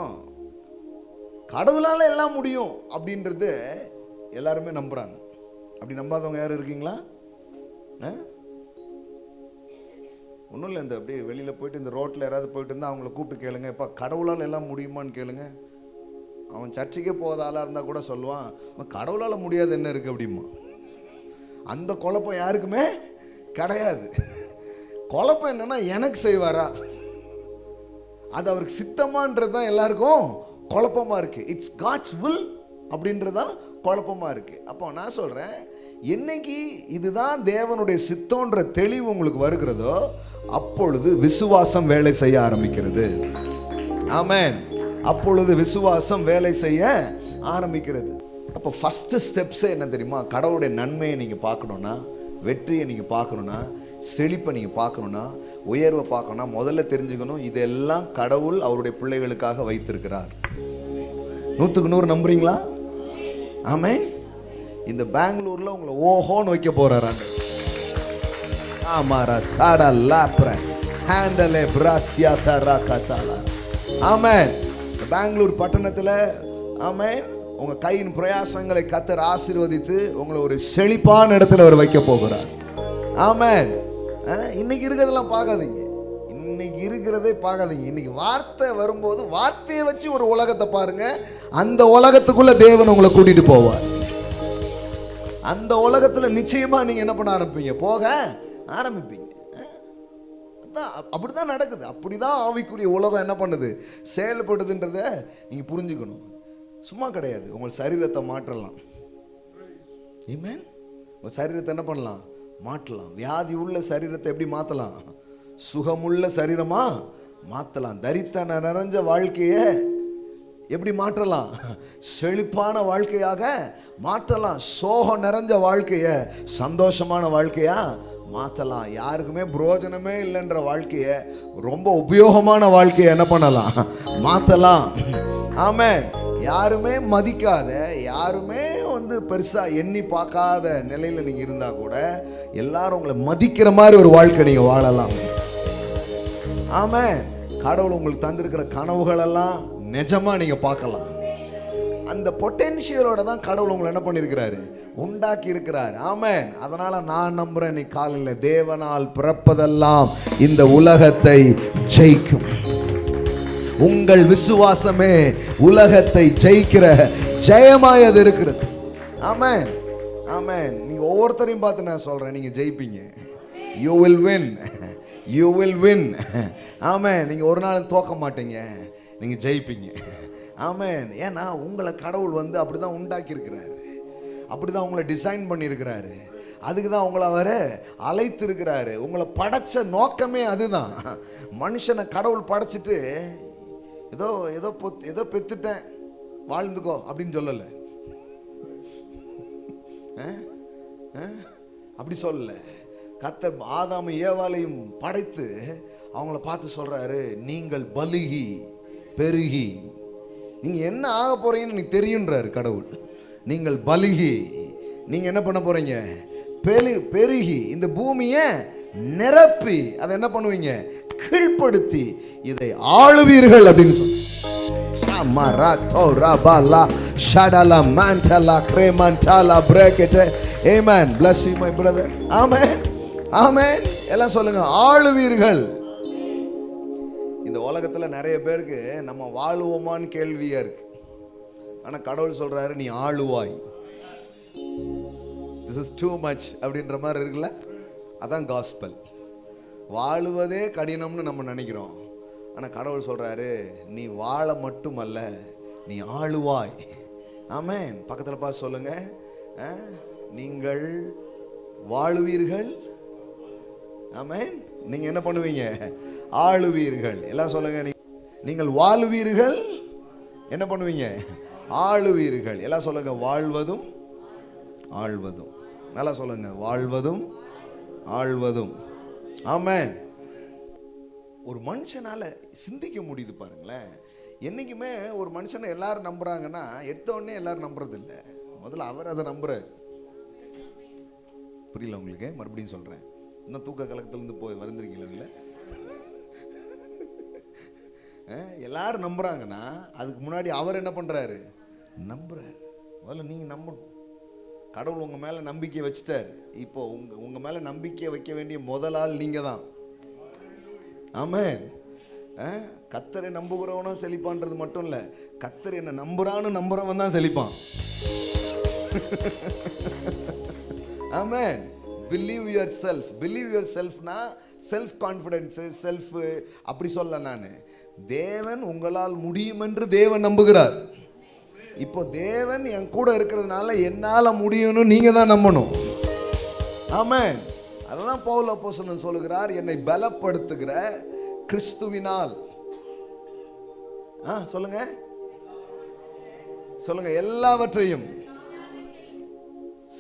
கடவுளால் எல்லாம் முடியும் அப்படின்றது எல்லாருமே நம்புறாங்க. அப்படி நம்பாதவங்க யாரும் இருக்கீங்களா? ஒன்றும் இல்லை, இந்த அப்படியே வெளியில் போயிட்டு இந்த ரோட்டில் யாராவது போயிட்டு இருந்தால் அவங்கள கூப்பிட்டு கேளுங்க, இப்போ கடவுளால் எல்லாம் முடியுமான்னு கேளுங்க. அவன் சர்ச்சைக்கே போகாத ஆளாக இருந்தால் கூட சொல்லுவான், கடவுளால் முடியாது என்ன இருக்குது அப்படிமா. அந்த குழப்பம் யாருக்குமே கிடையாது. குழப்பம் என்னன்னா, எனக்கு செய்வாரா, அது அவருக்கு சித்தமான்றது தான் எல்லாருக்கும் குழப்பமா இருக்கு. இட்ஸ் காட்ஸ் வில் அப்படின்றதான் குழப்பமா இருக்கு. அப்போ நான் சொல்றேன், என்னைக்கு இதுதான் தேவனுடைய சித்தம்ன்ற தெளிவு உங்களுக்கு வருகிறதோ அப்பொழுது விசுவாசம் வேலை செய்ய ஆரம்பிக்கிறது. ஆமென். அப்பொழுது விசுவாசம் வேலை செய்ய ஆரம்பிக்கிறது. அப்போ ஃபர்ஸ்ட் ஸ்டெப்ஸே என்ன தெரியுமா? கடவுளுடைய நன்மையை நீங்கள் பார்க்கணுன்னா, வெற்றியை நீங்கள் பார்க்கணுன்னா, செழிப்பை நீங்கள் பார்க்கணுன்னா, உயர்வை பார்க்கணுன்னா முதல்ல தெரிஞ்சுக்கணும், இதெல்லாம் கடவுள் அவருடைய பிள்ளைகளுக்காக வைத்திருக்கிறார். 100க்கு 100 நம்புறீங்களா? ஆமென். இந்த பெங்களூர்ல உங்களை ஓஹோன்னு வைக்க போறாங்க. ஆமாரா சாடா லாப்ர ஹேண்டலே பிராசியா தரா கச்சாலா. ஆமென். பெங்களூர் பட்டணத்தில் ஆமென், உங்க கையின் பிரயாசங்களை கர்த்தர் ஆசீர்வதித்து உங்களை ஒரு செழிப்பான இடத்துல அவர் வைக்க போகிறார். ஆமென். இன்னைக்கு இருக்கிறதெல்லாம் பார்க்காதீங்க, இன்னைக்கு இருக்கிறதே பார்க்காதீங்க. இன்னைக்கு வார்த்தை வரும்போது வார்த்தையை வச்சு ஒரு உலகத்தை பாருங்க. அந்த உலகத்துக்குள்ள தேவன் உங்களை கூட்டிட்டு போவார். அந்த உலகத்துல நிச்சயமா நீங்க என்ன பண்ண ஆரம்பிப்பீங்க? போக ஆரம்பிப்பீங்க. அப்படிதான் நடக்குது. அப்படிதான் ஆவிக்குரிய உலகம் என்ன பண்ணுது, செயல்படுதுன்றத நீங்க புரிஞ்சுக்கணும். சும்மா கிடையாது. உங்கள் சரீரத்தை மாற்றலாம். ஆமென். உங்கள் சரீரத்தை என்ன பண்ணலாம்? மாற்றலாம். வியாதி உள்ள சரீரத்தை எப்படி மாற்றலாம்? சுகமுள்ள சரீரமா மாற்றலாம். தரித்தன நிறைஞ்ச வாழ்க்கையை எப்படி மாற்றலாம்? செழிப்பான வாழ்க்கையாக மாற்றலாம். சோகம் நிறைஞ்ச வாழ்க்கையை சந்தோஷமான வாழ்க்கையா மாற்றலாம். யாருக்குமே பிரயோஜனமே இல்லைன்ற வாழ்க்கையை ரொம்ப உபயோகமான வாழ்க்கையை என்ன பண்ணலாம்? மாற்றலாம். ஆமென். யாருமே மதிக்காத, யாருமே பெருசா எண்ணி பார்க்காத நிலையில நீங்க இருந்தா கூட எல்லாரும் உங்களை மதிக்கிற மாதிரி ஒரு வாழ்க்கை நீங்க வாழலாம். ஆமென். கடவுள் உங்களுக்கு தந்திருக்கிற கனவுகள் எல்லாம் நிஜமா நீங்க பார்க்கலாம். அந்த பொட்டென்ஷியலோட தான் கடவுள் உங்களை என்ன பண்ணியிருக்கிறாரு? உண்டாக்கி இருக்கிறார். ஆமென். அதனால நான் நம்புறேன், நீ காலையில் தேவனால் பிறப்பதெல்லாம் இந்த உலகத்தை ஜெயிக்கும். உங்கள் விசுவாசமே உலகத்தை ஜெயிக்கிற ஜெயமாய் அது இருக்கிறது. ஆமென். ஆமென். நீங்க ஒவ்வொருத்தரையும் பார்த்து நான் சொல்றேன், நீங்க ஜெயிப்பீங்க. You will win. You will win. ஆமென். நீங்க ஒரு நாள் தோக்க மாட்டீங்க, நீங்க ஜெயிப்பீங்க. ஆமென். ஏன்னா உங்களை கடவுள் அப்படிதான் உண்டாக்கி இருக்கிறாரு, அப்படிதான் உங்களை டிசைன் பண்ணியிருக்கிறாரு, அதுக்கு தான் உங்களை அவர் அழைத்து இருக்கிறாரு. உங்களை படைச்ச நோக்கமே அதுதான். மனுஷனை கடவுள் படைச்சிட்டு ஏதோ ஏதோ ஏதோ பெத்துட்டேன் வாழ்ந்துக்கோ அப்படின்னு சொல்லலை, அப்படி சொல்லல. கர்த்தர் ஆதாம ஏவாளையும் படைத்து அவங்கள பார்த்து சொல்றாரு, நீங்கள் பலுகி பெருகி, நீங்க என்ன ஆக போறீங்கன்னு எனக்கு தெரியுன்றாரு கடவுள். நீங்கள் பலுகி, நீங்க என்ன பண்ண போறீங்க? பெருகி இந்த பூமியை நிரப்பி அதை என்ன பண்ணுவீங்க? கீழ்ப்படுத்தி இதை ஆளுவீர்கள் அப்படின்னு சொல்லி. Amen. Bless you my brother. Amen. Amen. எல்லாம் சொல்லுங்க, ஆளுவீர்கள். இந்த உலகத்துல நிறைய பேருக்கு நம்ம வாழுவோமான்னு கேள்வியா இருக்கு. ஆனா கடவுள் சொல்றாரு, நீ ஆளுவாய். This is too much அப்படின்ற மாதிரி இருக்குல்ல. அதான் காஸ்பல். வாழுவதே கடினம்னு நம்ம நினைக்கிறோம். ஆனா கடவுள் சொல்றாரு, நீ வாழ மட்டுமல்ல, நீ ஆளுவாய். ஆமென். பக்கத்துல பார்த்து சொல்லுங்க, நீங்கள் வாழுவீர்கள். ஆமென். நீங்க என்ன பண்ணுவீங்க? ஆளுவீர்கள். எல்லாம் சொல்லுங்க, நீங்கள் வாழுவீர்கள். என்ன பண்ணுவீங்க? ஆளுவீர்கள். எல்லாம் சொல்லுங்க, வாழ்வதும் ஆள்வதும். நல்லா சொல்லுங்க, வாழ்வதும் ஆழ்வதும். ஆமென். ஒரு மனுஷனால சிந்திக்க முடியுது பாருங்களேன். என்னைக்குமே ஒரு மனுஷனை எல்லாரும் நம்புறாங்கன்னா எடுத்த உடனே எல்லாரும் நம்புறது இல்லை. முதல்ல அவர் அதை நம்புறாரு. புரியல உங்களுக்கு? மறுபடியும் சொல்றேன். இன்னும் தூக்க கலக்கத்திலிருந்து போய் வந்துருக்கீங்களா? இல்லை, எல்லாரும் நம்புறாங்கன்னா அதுக்கு முன்னாடி அவர் என்ன பண்றாரு? நம்புறாரு. முதல்ல நீங்க நம்பணும். கடவுள் உங்க மேல நம்பிக்கை வச்சுட்டாரு. இப்போ உங்க மேல நம்பிக்கை வைக்க வேண்டிய முதல் ஆள் நீங்க தான். ஆமென். கர்த்தரை நம்புகிறவனும் செழிப்பான்றது மட்டும் இல்ல, கர்த்தர் என்ன நம்புறவன் தான் செழிப்பான். ஆமென். Believe yourself. Believe your செல்ஃப்னா செல்ஃப் கான்ஃபிடன்ஸ், செல்ஃப் அப்படி சொல்ல. நான் தேவன் உங்களால் முடியும் என்று தேவன் நம்புகிறார். இப்போ தேவன் என் கூட இருக்கிறதுனால என்னால முடியும்னு நீங்க தான் நம்பணும். ஆமென். அதெல்லாம் பவுல் அப்போஸ்தலன் சொல்லுகிறார், என்னை பலப்படுத்துகிற கிறிஸ்துவினால். சொல்லுங்க, சொல்லுங்க, எல்லாவற்றையும்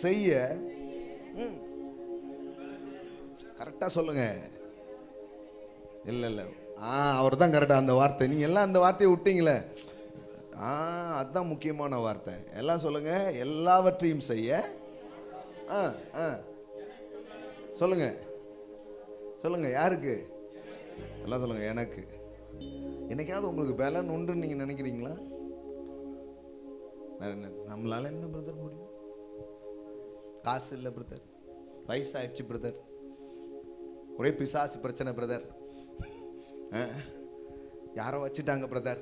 செய்ய. கரெக்டா சொல்லுங்க. இல்ல இல்ல, அவர் தான் கரெக்டா அந்த வார்த்தை. நீங்க எல்லாம் அந்த வார்த்தையை விட்டீங்களே, அதுதான் முக்கியமான வார்த்தை. எல்லாம் சொல்லுங்க, எல்லாவற்றையும் செய்ய. சொல்லுங்க, சொல்லுங்க, யாருக்கு? எல்லாம் சொல்லுங்க, எனக்கு. என்னைக்காவது உங்களுக்கு பலன் உண்டுன்னு நீங்க நினைக்கிறீங்களா? நம்மளால என்ன பிரதர் முடியும்? காசு இல்லை பிரதர், வயசாயிடுச்சு பிரதர், ஒரே பிசாசு பிரச்சனை பிரதர், யாரோ வச்சுட்டாங்க பிரதர்.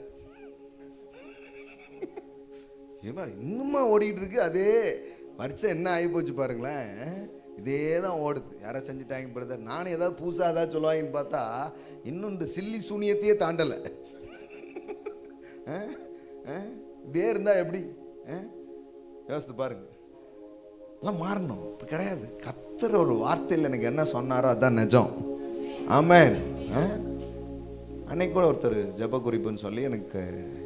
ஏமா இன்னுமா ஓடிட்டு இருக்கு? அதே வருஷம் என்ன ஆகி போச்சு பாருங்களேன். இதே தான் ஓடுது. யாரோ செஞ்சுட்டாங்க பிரதர். நானும் ஏதாவது புதுசாக ஏதாவது சொல்லுவாங்கன்னு பார்த்தா இன்னும் இந்த சில்லி சூனியத்தையே தாண்டலை. இப்படியே இருந்தா எப்படி? யோசித்து பாருங்க. எல்லாம் மாறணும். இப்போ கிடையாது. கர்த்தர் ஒரு வார்த்தையில் எனக்கு என்ன சொன்னாரோ அதுதான் நிஜம். ஆமென். அன்னைக்கு கூட ஒருத்தர் ஜெப குறிப்புன்னு சொல்லி எனக்கு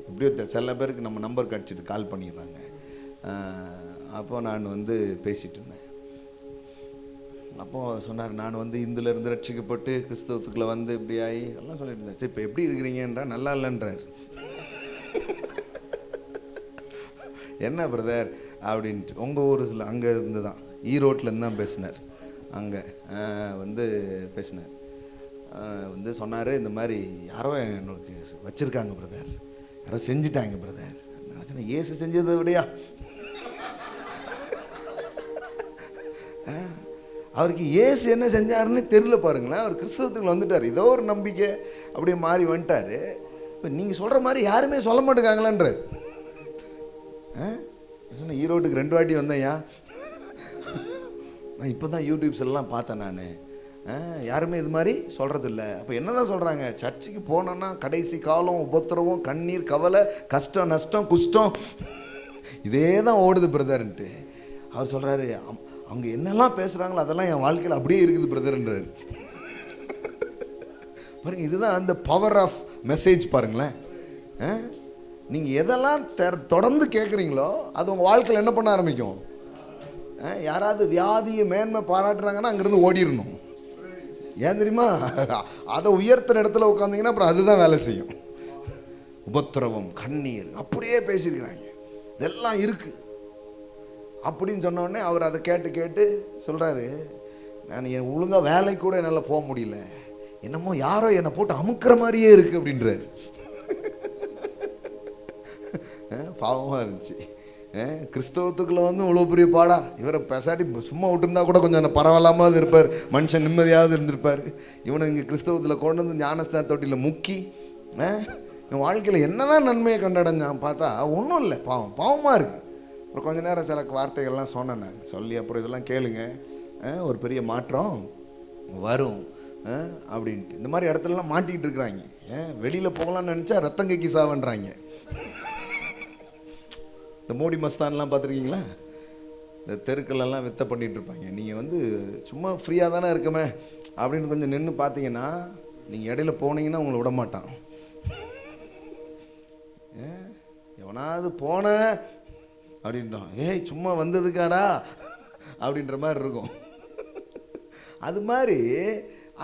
இப்படி சில பேருக்கு நம்ம நம்பர் கிடச்சிட்டு கால் பண்ணிடுறாங்க. அப்போ நான் பேசிகிட்டு இருந்தேன். அப்போது சொன்னார், நான் இந்துலேருந்து ரட்சிக்கப்பட்டு கிறிஸ்தவத்துக்குள்ளே இப்படி ஆகி எல்லாம் சொல்லிட்டு இருந்தேன். சரி, இப்போ எப்படி இருக்கிறீங்கன்றா நல்லா இல்லைன்றார். என்ன பிரதர் அப்படின்ட்டு, உங்கள் ஊர் அங்கே இருந்து தான், ஈரோட்டிலேருந்து தான் பேசினார். அங்கே பேசினார். சொன்னார், இந்த மாதிரி யாரோ எனக்கு வச்சுருக்காங்க பிரதர், யாரோ செஞ்சுட்டாங்க பிரதர். நான் சொன்னேன், ஏசு செஞ்சதை விடையா? அவருக்கு ஏசு என்ன செஞ்சாருன்னு தெரியல பாருங்களேன். அவர் கிறிஸ்தவத்துக்குள்ள வந்துட்டார். ஏதோ ஒரு நம்பிக்கை அப்படியே மாறி வந்துட்டார். இப்போ நீங்கள் சொல்கிற மாதிரி யாருமே சொல்ல மாட்டேங்காங்களான்ற. சொன்ன ஈரோட்டுக்கு 2 வாட்டி வந்தேன்யா. நான் இப்போ தான் யூடியூப்ஸ் எல்லாம் பார்த்தேன். நான் யாருமே இது மாதிரி சொல்கிறதில்ல. அப்போ என்னதான் சொல்கிறாங்க? சர்ச்சுக்கு போனோன்னா கடைசி காலம், உபத்திரவம், கண்ணீர், கவலை, கஷ்டம், நஷ்டம், குஷ்டம், இதே தான் ஓடுது பிரதர்ன்ட்டு. அவர் சொல்கிறாரு, அவங்க என்னெல்லாம் பேசுகிறாங்களோ அதெல்லாம் என் வாழ்க்கையில் அப்படியே இருக்குது பிரதர்ன்றார். பாருங்க, இதுதான் அந்த பவர் ஆஃப் மெசேஜ். பாருங்களேன், நீங்கள் எதெல்லாம் தொடர்ந்து கேட்குறீங்களோ அது உங்கள் வாழ்க்கையில் என்ன பண்ண ஆரம்பிக்கும்? யாராவது வியாதியை மேன்மை பாராட்டுறாங்கன்னா அங்கேருந்து ஓடிடணும். ஏன் தெரியுமா? அதை உயர்த்துற இடத்துல உட்காந்திங்கன்னா அப்புறம் அதுதான் வேலை செய்யும். உபத்திரவம், கண்ணீர், அப்படியே பேசியிருக்கிறாங்க. இதெல்லாம் இருக்குது அப்படின்னு சொன்னோடனே அவர் அதை கேட்டு கேட்டு சொல்கிறாரு, நான் என் ஒழுங்காக வேலைக்கு கூட என்னால் போக முடியல, என்னமோ யாரோ என்னை போட்டு அமுக்கிற மாதிரியே இருக்குது அப்படின்றாரு. பாவமாக இருந்துச்சு. கிறிஸ்தவத்துக்குள்ளே இவ்வளோ பெரிய பாடா? இவரை பெசாட்டி சும்மா விட்டுருந்தா கூட கொஞ்சம் பரவாயில்லாமல் இருப்பார், மனுஷன் நிம்மதியாவது இருந்திருப்பார். இவனை இங்கே கிறிஸ்தவத்தில் கொண்டு வந்து ஞானஸ்தான தொட்டியில் முக்கி என் வாழ்க்கையில் என்னதான் நன்மையை கண்டடைஞ்சான் பார்த்தா ஒன்றும் இல்லை. பாவமாக இருக்குது. அப்புறம் கொஞ்ச நேரம் சில வார்த்தைகள்லாம் சொன்னேன். நான் சொல்லி அப்புறம் இதெல்லாம் கேளுங்க, ஒரு பெரிய மாற்றம் வரும் அப்படின்ட்டு. இந்த மாதிரி இடத்துலலாம் மாட்டிக்கிட்டு இருக்கிறாங்க. வெளியில் போகலான்னு நினச்சா ரத்தம் கைக்கு சாவன்றாங்க. இந்த மோடி மஸ்தான்லாம் பார்த்துருக்கீங்களா? இந்த தெருக்களெல்லாம் வித்த பண்ணிகிட்டு இருப்பாங்க. நீங்கள் சும்மா ஃப்ரீயாக தானே இருக்கமே அப்படின்னு கொஞ்சம் நின்று பார்த்தீங்கன்னா, நீங்கள் இடையில போனீங்கன்னா உங்களை விட மாட்டான். எவனாவது போன அப்படின்றான், ஏய் சும்மா வந்ததுக்காடா அப்படின்ற மாதிரி இருக்கும். அது மாதிரி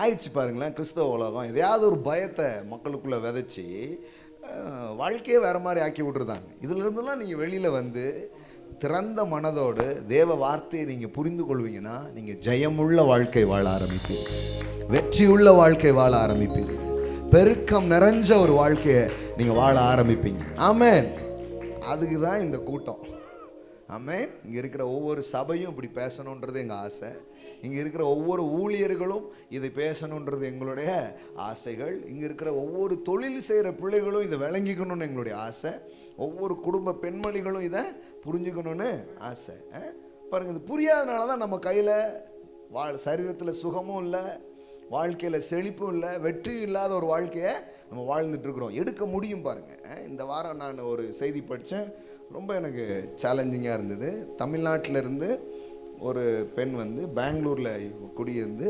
ஆயிடுச்சு பாருங்களேன் கிறிஸ்தவ உலகம். எதையாவது ஒரு பயத்தை மக்களுக்குள்ளே விதைச்சி வாழ்க்கையே வேறு மாதிரி ஆக்கி விட்டுருந்தாங்க. இதிலிருந்துலாம் நீங்கள் வெளியில் வந்து திறந்த மனதோடு தேவ வார்த்தையை நீங்கள் புரிந்து கொள்வீங்கன்னா நீங்கள் ஜெயமுள்ள வாழ்க்கை வாழ ஆரம்பிப்பீர்கள், வெற்றியுள்ள வாழ்க்கை வாழ ஆரம்பிப்பீர்கள், பெருக்கம் நிறைஞ்ச ஒரு வாழ்க்கையை நீங்கள் வாழ ஆரம்பிப்பீங்க. ஆமென். அதுக்கு தான் இந்த கூட்டம். ஆமென். இங்கே இருக்கிற ஒவ்வொரு சபையும் இப்படி பேசணுன்றது எங்கள் ஆசை. இங்கே இருக்கிற ஒவ்வொரு ஊழியர்களும் இதை பேசணுன்றது எங்களுடைய ஆசைகள். இங்கே இருக்கிற ஒவ்வொரு தொழில் செய்கிற பிள்ளைகளும் இதை விளங்கிக்கணும்னு எங்களுடைய ஆசை. ஒவ்வொரு குடும்ப பெண்மணிகளும் இதை புரிஞ்சுக்கணும்னு ஆசை. பாருங்கள், இது புரியாதனால தான் நம்ம கையில் சரீரத்தில் சுகமும் இல்லை, வாழ்க்கையில் செழிப்பும் இல்லை, வெற்றியும் இல்லாத ஒரு வாழ்க்கையை நம்ம வாழ்ந்துட்டுருக்குறோம். எடுக்க முடியும் பாருங்கள். இந்த வாரம் நான் ஒரு செய்தி படித்தேன், ரொம்ப எனக்கு சேலஞ்சிங்காக இருந்தது. தமிழ்நாட்டிலேருந்து ஒரு பெண் வந்து பெங்களூரில் குடியிருந்து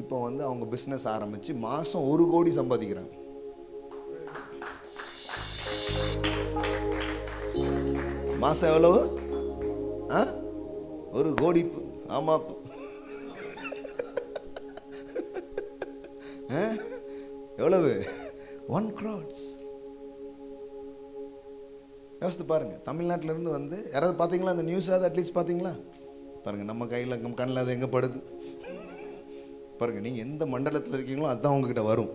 இப்போ வந்து அவங்க பிஸ்னஸ் ஆரம்பித்து மாதம் 1 கோடி சம்பாதிக்கிறாங்க. மாதம் எவ்வளவு? 1 கோடி. ஆமாம், எவ்வளவு? 1 crore. யோசித்து பாருங்கள். தமிழ்நாட்டிலேருந்து வந்து யாராவது பார்த்தீங்களா அந்த நியூஸாவது அட்லீஸ்ட் பார்த்தீங்களா? பாருங்கள், நம்ம கையில் நம்ம கண்ணில் அது எங்கே படுது பாருங்கள். நீங்கள் எந்த மண்டலத்தில் இருக்கீங்களோ அதுதான் உங்ககிட்ட வரும்.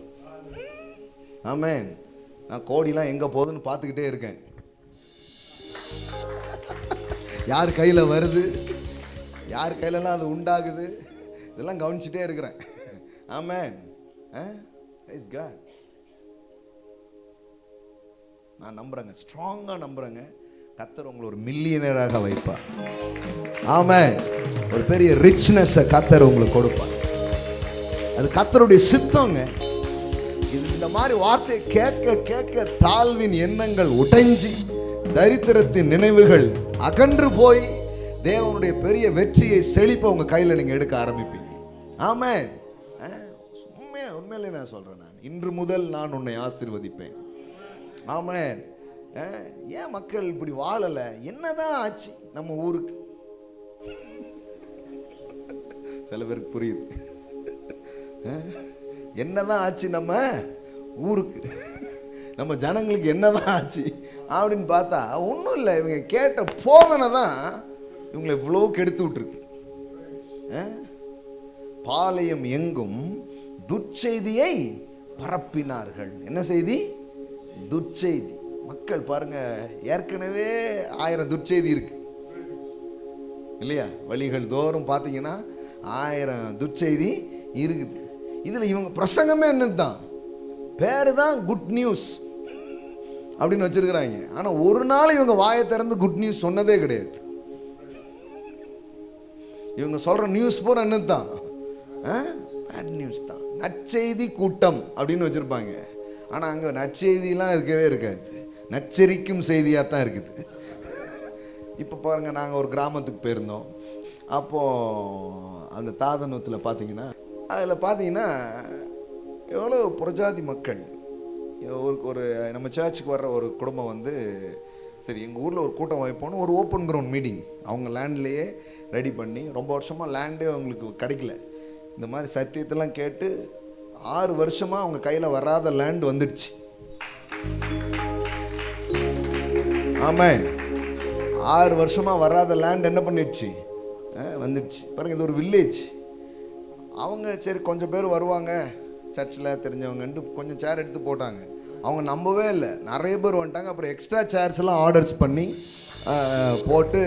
ஆமென். நான் கோடிலாம் எங்கே போகுதுன்னு பார்த்துக்கிட்டே இருக்கேன். யார் கையில் வருது, யார் கையிலலாம் அது உண்டாகுது, இதெல்லாம் கவனிச்சுட்டே இருக்கிறேன். ஆமென். Praise God. நான் நம்புகிறேங்க, ஸ்ட்ராங்காக நம்புகிறேங்க, கர்த்தர் உங்களை ஒரு மில்லியனராக வைப்பார். ஆமென். ஒரு பெரிய ரிச்னஸை கர்த்தர் உங்களுக்கு கொடுப்பார். அது கர்த்தருடைய சித்தங்க. இந்த மாதிரி வார்த்தையை கேட்க கேட்க தாழ்வின் எண்ணங்கள் உடைஞ்சி தரித்திரத்தின் நினைவுகள் அகன்று போய் தேவனுடைய பெரிய வெற்றியை செழிப்ப உங்க கையில் நீங்க எடுக்க ஆரம்பிப்பீங்க. ஆமென். உண்மையிலே நான் சொல்றேன், நான் இன்று முதல் நான் உன்னை ஆசீர்வதிப்பேன். ஆமென். ஏன் மக்கள் இப்படி வாழல? என்னதான் ஆச்சு நம்ம ஊருக்கு? சில பேருக்கு புரியுது. என்னதான் ஆச்சு நம்ம ஊருக்கு, நம்ம ஜனங்களுக்கு என்னதான் ஆச்சு அப்படின்னு பார்த்தா ஒன்றும் இல்லை. இவங்க கேட்ட போதனை தான் இவங்களை இவ்வளோ கெடுத்து விட்டுருக்கு. பாளையம் எங்கும் துர்ச்செய்தியை பரப்பினார்கள். என்ன செய்தி? துர்ச்செய்தி. மக்கள் பாருங்க, ஏற்கனவே 1000 துர்ச்செய்தி இருக்கு இல்லையா? வழிகள் தோறும் பார்த்தீங்கன்னா 1000 துர்ச்செய்தி இருக்குது. இதில் இவங்க பிரசங்கமே என்னதுதான், பேரு தான் குட் நியூஸ் அப்படின்னு வச்சிருக்கிறாங்க. ஆனால் ஒரு நாள் இவங்க வாயை திறந்து குட் நியூஸ் சொன்னதே கிடையாது. இவங்க சொல்ற நியூஸ் பூரா என்னதுதான், பேட் நியூஸ் தான். நற்செய்தி கூட்டம் அப்படின்னு வச்சிருப்பாங்க. ஆனால் அங்கே நற்செய்திலாம் இருக்கவே இருக்காது, நச்சரிக்கும் செய்தியாக தான் இருக்குது. இப்போ பாருங்கள், நாங்கள் ஒரு கிராமத்துக்கு போயிருந்தோம். அப்போது அந்த தாதனத்தில் பார்த்தீங்கன்னா, அதில் பார்த்தீங்கன்னா எவ்வளோ புறஜாதி மக்கள். ஒரு நம்ம சர்ச்சுக்கு வர்ற ஒரு குடும்பம் வந்து, சரி எங்கள் ஊரில் ஒரு கூட்டம் வைப்போன்னு ஒரு ஓப்பன் கிரவுண்ட் மீட்டிங் அவங்க லேண்ட்லேயே ரெடி பண்ணி, ரொம்ப வருஷமாக லேண்டே அவங்களுக்கு கிடைக்கல. இந்த மாதிரி சத்தியத்தெல்லாம் கேட்டு 6 வருஷமாக அவங்க கையில் வராத லேண்ட் வந்துடுச்சு. ஆமாம், 6 வருஷமாக வராத லேண்ட் என்ன பண்ணிடுச்சு, வந்துடுச்சு. பாருங்கள், இது ஒரு வில்லேஜ். அவங்க சரி கொஞ்சம் பேர் வருவாங்க சர்ச்சில் தெரிஞ்சவங்கன்ட்டு கொஞ்சம் சேர் எடுத்து போட்டாங்க. அவங்க நம்பவே இல்லை, நிறைய பேர் வந்துட்டாங்க. அப்புறம் எக்ஸ்ட்ரா சேர்ஸ்லாம் ஆர்டர்ஸ் பண்ணி போட்டு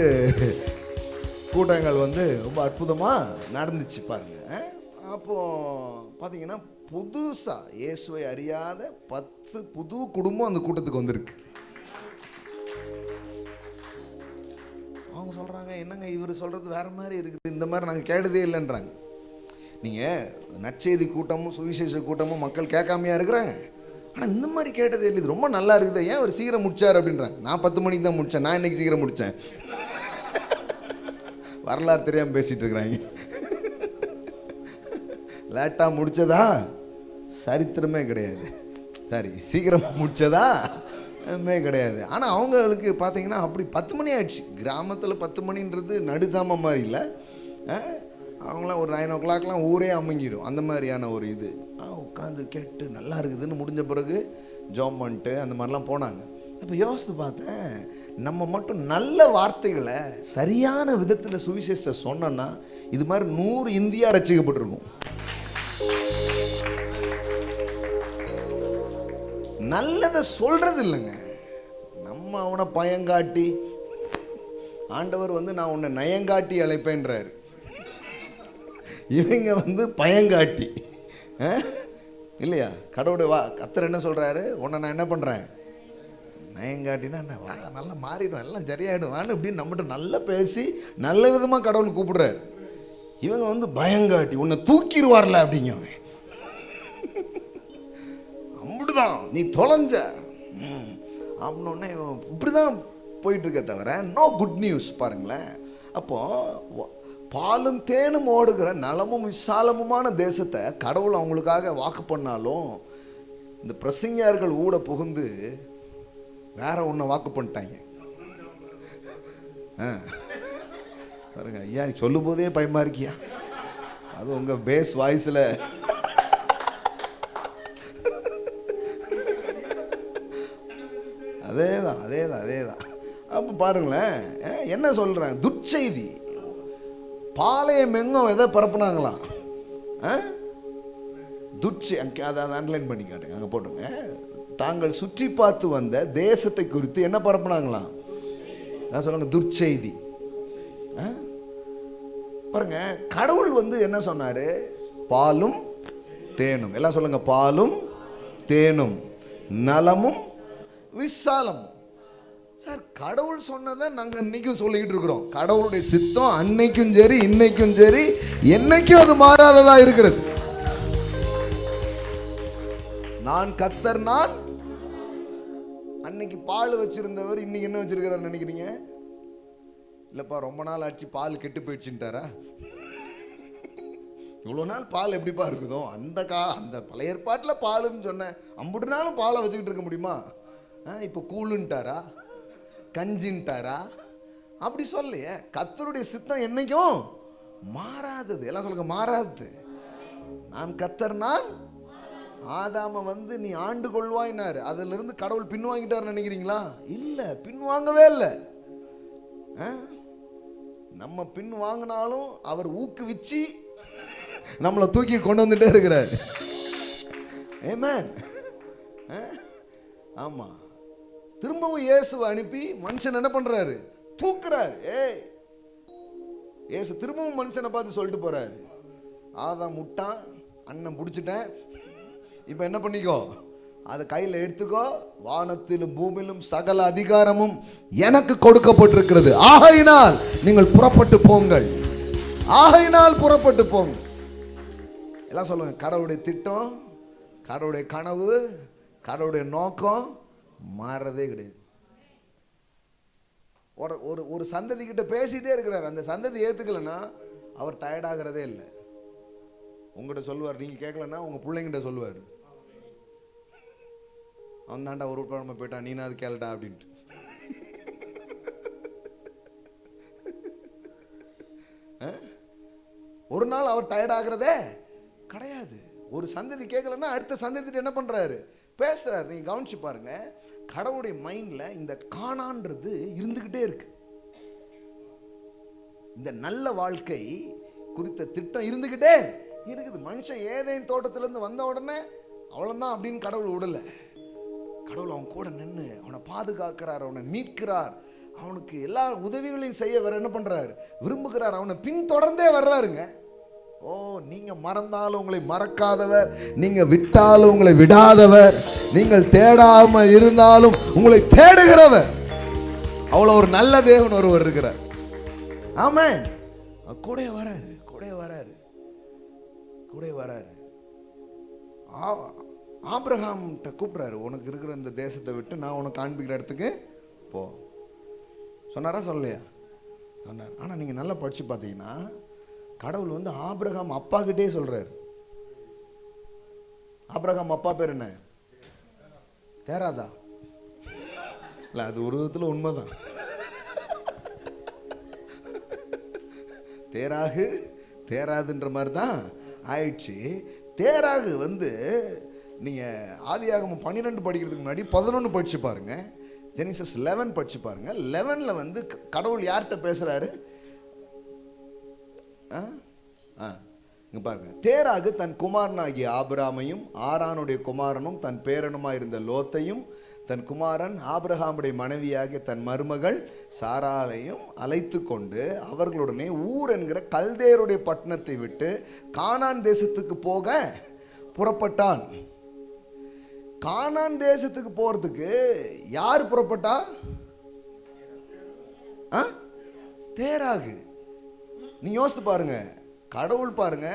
கூட்டங்கள் வந்து ரொம்ப அற்புதமாக நடந்துச்சு பாருங்கள். அப்போது பார்த்தீங்கன்னா புதுசாக இயேசுவை அறியாத 10 புது குடும்பம் அந்த கூட்டத்துக்கு வந்திருக்கு. அவங்க சொல்கிறாங்க, என்னங்க இவர் சொல்கிறது வேறு மாதிரி இருக்குது, இந்த மாதிரி நாங்கள் கேட்டதே இல்லைன்றாங்க. நீங்கள் நற்செய்தி கூட்டமும் சுவிசேஷ கூட்டமும் மக்கள் கேட்காமையா இருக்கிறாங்க. ஆனால் இந்த மாதிரி கேட்டதே இல்லை, இது ரொம்ப நல்லா இருக்குது, ஏன் அவர் சீக்கிரம் முடிச்சார் அப்படின்றாங்க. நான் 10 மணிக்கு தான் முடித்தேன், நான் இன்னைக்கு சீக்கிரம் முடித்தேன். வரலாறு தெரியாமல் பேசிகிட்டு இருக்கிறாங்க. லேட்டாக முடித்ததா சரித்திரமே கிடையாது, சரி சீக்கிரமாக முடித்ததா கிடையாது. ஆனால் அவங்களுக்கு பார்த்தீங்கன்னா அப்படி 10 மணி ஆயிடுச்சு. கிராமத்தில் 10 மணின்றது நடுசாமம் மாதிரி இல்லை, அவங்களாம் ஒரு 9 o'clockலாம் ஊரே அமுங்கிடும். அந்த மாதிரியான ஒரு இது உட்காந்து கேட்டு நல்லா இருக்குதுன்னு முடிஞ்ச பிறகு ஜோம் பண்ணிட்டு அந்த மாதிரிலாம் போனாங்க. அப்போ யோசித்து பார்த்தேன், நம்ம மட்டும் நல்ல வார்த்தைகளை சரியான விதத்தில் சுவிசேஷத்தை சொன்னோன்னா இது மாதிரி 100 இந்தியா ரசிக்கப்பட்டிருக்கும். நல்லதை சொல்றது இல்லைங்க, நம்ம அவனை பயங்காட்டி. ஆண்டவர் நான் உன்னை நயங்காட்டி அழைப்பேன்றாரு. இவங்க பயங்காட்டி இல்லையா? கடவுளுடைய கர்த்தர் என்ன சொல்றாரு? உன்னை நான் என்ன பண்றேன்? நயங்காட்டினா என்ன? நல்லா மாறிடும், எல்லாம் சரியாயிடும் இப்படின்னு நம்மகிட்ட நல்லா பேசி நல்ல விதமாக கடவுள் கூப்பிடுறாரு. இவங்க பயங்காட்டி, உன்னை தூக்கிடுவார்ல அப்படிங்க. அப்படிதான் நீ தொலைஞ்ச அப்படின்னே இப்படிதான் போயிட்டு இருக்க தவிர நோ குட் நியூஸ். பாருங்களேன், அப்போ பாலும் தேனும் ஓடுகிற நலமும் விசாலமுமான தேசத்தை கடவுள் அவங்களுக்காக வாக்கு பண்ணாலும் இந்த பிரசங்கியார்கள் ஊட புகுந்து வேற ஒன்றை வாக்கு பண்ணிட்டாங்க. பாருங்க ஐயா, சொல்லும் போதே பயமா இருக்கியா? அது உங்க பேஸ் வாய்ஸ்ல அதேதான் அதேதான் அதேதான். அப்போ பாருங்களேன் என்ன சொல்றேன், துர்ச்செய்தி. பாளையம் எங்கும் எதை பரப்புனாங்களாம்? அதை அண்டர்லைன் பண்ணி காட்டுங்க, அங்கே போட்டுங்க. தாங்கள் சுற்றி பார்த்து வந்த தேசத்தை குறித்து என்ன பரப்புனாங்களாம்? நான் சொல்லுங்க, துர்ச்செய்தி. பாருங்க, கடவுள் என்ன சொன்னாரு? பாலும் தேனும். எல்லாம் சொல்லுங்க, பாலும் தேனும் நலமும் விசாலமும். சார், கடவுள் சொன்னதை நாங்கள் இன்னைக்கும் சொல்லிக்கிட்டு இருக்கிறோம். கடவுளுடைய சித்தம் அன்னைக்கும் சரி இன்னைக்கும் சரி என்னைக்கும் அது மாறாததா இருக்கிறது. நான் கர்த்தர், நான். அன்னைக்கு பால் வச்சிருந்தவர் இன்னைக்கு என்ன வச்சிருக்கிறார் நினைக்கிறீங்க? இல்லப்பா ரொம்ப நாள் ஆச்சு பால் கெட்டு போயிடுச்சுட்டாரா? இவ்வளோ நாள் பால் எப்படிப்பா இருக்குதோ அந்த பழைய ஏற்பாட்டில் பாலுன்னு சொன்னேன், அம்புட்டு நாளும் பாலை வச்சுக்கிட்டு இருக்க முடியுமா? இப்போ கூழுன்ட்டாரா, கஞ்சின்ட்டாரா? அப்படி சொல்லையே. கர்த்தருடைய சித்தம் என்னைக்கும் மாறாதது. எல்லாம் சொல்லுங்க, மாறாதது. நான் கர்த்தர், நான். ஆதாம நீ ஆண்டு கொள்வாயினாரு, அதுல இருந்து கடவுள் பின்வாங்கிட்டார் நினைக்கிறீங்களா? இல்ல, பின்வாங்கவே இல்லை. நம்ம பின் வாங்கினாலும் அவர் ஊக்குவிச்சு நம்மளை தூக்கி கொண்டு வந்துட்டே இருக்கிறார். ஆமென். ஆமா, திரும்பவும் இயேசுவை அனுப்பி மனுஷன் என்ன பண்றாரு? தூக்குறாரு. இயேசு திரும்பவும் மனுஷனை பார்த்து சொல்லிட்டு போறாரு, ஆதாம் முட்டான், அண்ணன் பிடிச்சிட்டேன், இப்ப என்ன பண்ணிக்கோ, அதை கையில் எடுத்துக்கோ, வானத்திலும் பூமியிலும் சகல அதிகாரமும் எனக்கு கொடுக்கப்பட்டிருக்கிறது, ஆகையினால் நீங்கள் புறப்பட்டு போங்கள். ஆகையினால் புறப்பட்டு போங்க. எல்லாம் சொல்லுங்க, கடவுளுடைய திட்டம், கடவுளுடைய கனவு, கடவுளுடைய நோக்கம் மாறதே கிடையாது. ஒரு சந்ததி கிட்ட பேசிட்டே இருக்கிறார், அந்த சந்ததி ஏத்துக்கலன்னா அவர் டயர்ட் ஆகிறதே இல்லை. உங்ககிட்ட சொல்லுவார், நீங்க கேட்கலன்னா உங்க பிள்ளைங்கிட்ட சொல்லுவார், அவன் தாண்டா ஒரு உட்படமா போயிட்டான், நீனா அது கேளுடா அப்படின்ட்டு. ஒரு நாள் அவர் டயர்ட் ஆகிறதே கிடையாது. ஒரு சந்ததி கேட்கலன்னா அடுத்த சந்ததிட்டு என்ன பண்றாரு? பேசுறாரு. நீங்க கவனிச்சு பாருங்க, கடவுளுடைய மைண்ட்ல இந்த காணான்றது இருந்துகிட்டே இருக்கு. இந்த நல்ல வாழ்க்கை குறித்த திட்டம் இருந்துகிட்டே இருக்குது. மனுஷன் ஏதேன் தோட்டத்திலிருந்து வந்த உடனே அவ்வளவுதான் அப்படின்னு கடவுள் விடல. கடவுள் அவன் கூட நின்று அவனை பாதுகாக்கிறார், அவனை மீட்கிறார், அவனுக்கு எல்லா உதவிகளையும் செய்ய வேற என்ன பண்றாரு? விரும்புகிறார். அவனை பின்தொடர்ந்தே வர்றாருங்க. ஓ, நீங்க மறந்தாலும் உங்களை மறக்காதவர், நீங்க விட்டாலும் உங்களை விடாதவர், நீங்கள் தேடாம இருந்தாலும் உங்களை தேடுகிறவர். அவ்வளவு ஒரு நல்ல தேவன் ஒருவர் இருக்கிறார். ஆமென். கூட வராரு, கூட வராரு, கூட வராரு. ஆபிரகாம் கூப்பிடுறாரு, உனக்கு இருக்கிற இந்த தேசத்தை விட்டு நான் உனக்கு காண்பிக்கிற இடத்துக்கு போ சொன்னாரா? சொல்லலையா? சொன்னார். ஆனா நீங்க நல்லா படிச்சு பார்த்தீங்கன்னா கடவுள் ஆபிரகாம் அப்பா கிட்டே சொல்றாரு. ஆபிரகாம் அப்பா பேர் என்ன? தேராதா? இல்ல, அது ஒரு விதத்துல உண்மைதான். தேராகு தேராதுன்ற மாதிரி தான் ஆயிடுச்சு. தேராகு வந்து நீங்கள் ஆதியாகமம் 12 படிக்கிறதுக்கு முன்னாடி 11 படிச்சு பாருங்க. ஜெனிசஸ் 11 படிச்சு பாருங்க. 11ல் வந்து கடவுள் யார்கிட்ட பேசுறாரு? இங்க பாருங்க. தேராகு தன் குமாரனாகிய ஆபிராமையும் ஆரானுடைய குமாரனும் தன் பேரனுமாய் இருந்த லோத்தையும் தன் குமாரன் ஆபிரகாமுடைய மனைவியாகிய தன் மருமகள் சாராளையும் அழைத்து கொண்டு அவர்களுடனே ஊர் என்கிற கல்தேருடைய பட்டணத்தை விட்டு கானான் தேசத்துக்கு போக புறப்பட்டான். கானான் தேசத்துக்கு போறதுக்கு யார் புறப்பட்டா? தேராகு. நீங்க யோசித்து பாருங்க. கடவுள் பாருங்க,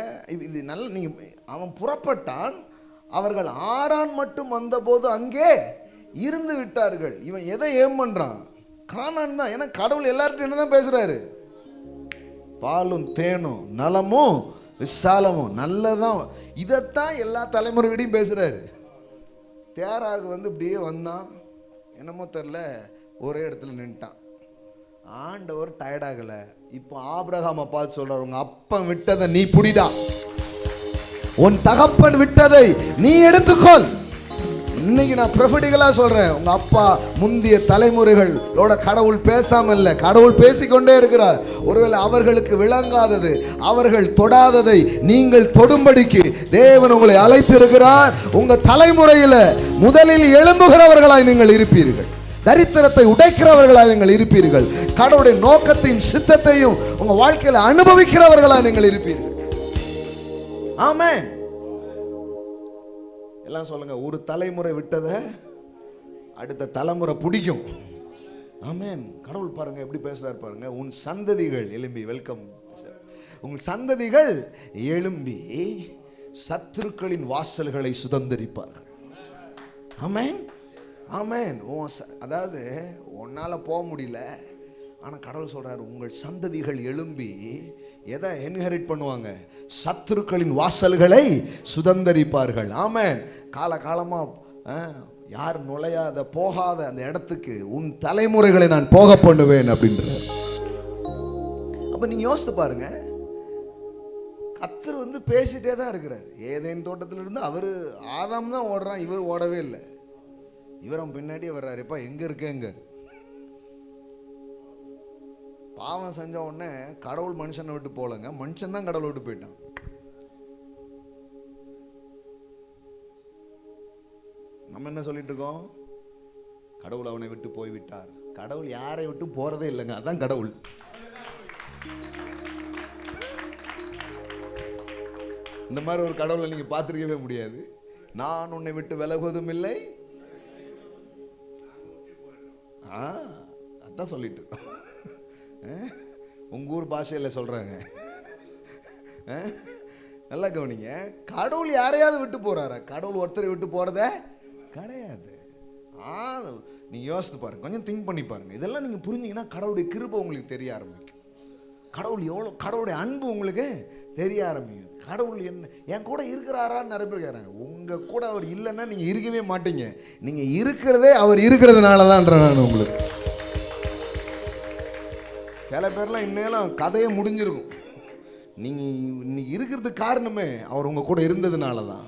இது நல்ல நீங்க அவன் புறப்பட்டான். அவர்கள் ஆரான் மட்டும் வந்தபோது அங்கே இருந்து விட்டார்கள். இவன் எதை ஏம் பண்றான்? கானான் தான். ஏன்னா கடவுள் எல்லார்ட்டும் என்னதான் பேசுறாரு? பாலும் தேனும் நலமும் விசாலமும் நல்லதான். இதைத்தான் எல்லா தலைமுறையிடையும் பேசுறாரு. தேராகு வந்து இப்படியே வந்தான். என்னமோ தெரியல, ஒரே இடத்துல நின்ட்டான். ஆண்டவர் டயர்டாகல. இப்போ ஆபிரகாமை பார்த்து சொல்றார், உங்க அப்பன் விட்டதை நீ புடிடா, உன் தகப்பன் விட்டதை நீ எடுத்துக்கொள். இன்னைக்கு நான் ப்ரொஃபெட்டிக்கலா சொல்றேன், உங்க அப்பா முந்திய தலைமுறைகளோட கடவுள் பேசாம இல்ல, கடவுள் பேசிக்கொண்டே இருக்கிறார். ஒருவேளை அவர்களுக்கு விளங்காதது, அவர்கள் தொடாததை நீங்கள் தொடும்படிக்கு தேவன் உங்களை அழைத்து இருக்கிறார். உங்க தலைமுறையில முதலில் எழும்புகிறவர்களாய் நீங்கள் இருப்பீர்கள். தரித்திரத்தை உடைக்கிறவர்களாய் நீங்கள் இருப்பீர்கள். கடவுளுடைய நோக்கத்தையும் சித்தத்தையும் உங்க வாழ்க்கையில அனுபவிக்கிறவர்களாய் நீங்கள் இருப்பீர்கள். ஆமென். எல்லாம் சொல்லுங்க, ஒரு தலைமுறை விட்டதை அடுத்த தலைமுறை பிடிக்கும். ஆமென். கடவுள் பாருங்க எப்படி பேசுறாரு பாருங்க. உன் சந்ததிகள் எழும்பி, வெல்கம், உங்கள் சந்ததிகள் எழும்பி சத்துருக்களின் வாசல்களை சுதந்தரிப்பார்கள். ஆமென், ஆமென். அதாவது உன்னால போக முடியல, ஆனா கடவுள் சொல்றாரு, உங்கள் சந்ததிகள் எழும்பி எதை இன்ஹெரிட் பண்ணுவாங்க? சத்துருக்களின் வாசல்களை சுதந்தரிப்பார்கள். ஆமென். காலகாலமா யார் நுழையாத போகாத அந்த இடத்துக்கு உன் தலைமுறைகளை நான் போக பண்ணுவேன் அப்படின்ற. அப்ப நீங்க யோசித்து பாருங்க, கர்த்தர் வந்து பேசிட்டே தான் இருக்கிறார். ஏதேன் தோட்டத்தில் இருந்து அவரு ஆதாம் தான் ஓடுறான், இவர் ஓடவே இல்லை. இவரும் பின்னாடியே வர்றாரு, எப்பா எங்க இருக்கேங்க. பாவம் செஞ்ச உடனே கடவுள் மனுஷனை விட்டு போலங்க, மனுஷன் தான் கடவுளை விட்டு போயிட்டான். நம்ம என்ன சொல்லிட்டு இருக்கோம்? கடவுள் அவனை விட்டு போய்விட்டார். கடவுள் யாரை விட்டு போறதே இல்லைங்க, அதான் கடவுள். இந்த மாதிரி ஒரு கடவுளை நீங்க பார்த்திருக்கவே முடியாது. நான் உன்னை விட்டு விலகுவதும் இல்லை. அதான் சொல்லிட்டு உங்க ஊர் பாஷையில சொல்றாங்க. நல்லா கவனிங்க. கடவுள் யாரையாவது விட்டு போறாரா? கடவுள் ஒருத்தரை விட்டு போறத கிடையாது. நீங்க யோசித்து பாருங்க, கொஞ்சம் திங்க் பண்ணி பாருங்க. இதெல்லாம் நீங்க புரிஞ்சீங்கன்னா கடவுளுடைய கிருபை உங்களுக்கு தெரிய ஆரம்பிக்கும். கடவுள் எவ்வளோ, கடவுளுடைய அன்பு உங்களுக்கு தெரிய ஆரம்பிக்கும். கடவுள் என்ன என் கூட இருக்கிறாரான்னு நிறைய பேர் கேட்குறாங்க. உங்க கூட அவர் இல்லைன்னா நீங்க இருக்கவே மாட்டீங்க. நீங்க இருக்கிறதே அவர் இருக்கிறதுனால தான்ற. நான் உங்களுக்கு சில பேர்லாம் இன்னும் கதையை முடிஞ்சிருக்கும். நீங்க இன்னைக்கு இருக்கிறதுக்கு காரணமே அவர் உங்க கூட இருந்ததுனால தான்.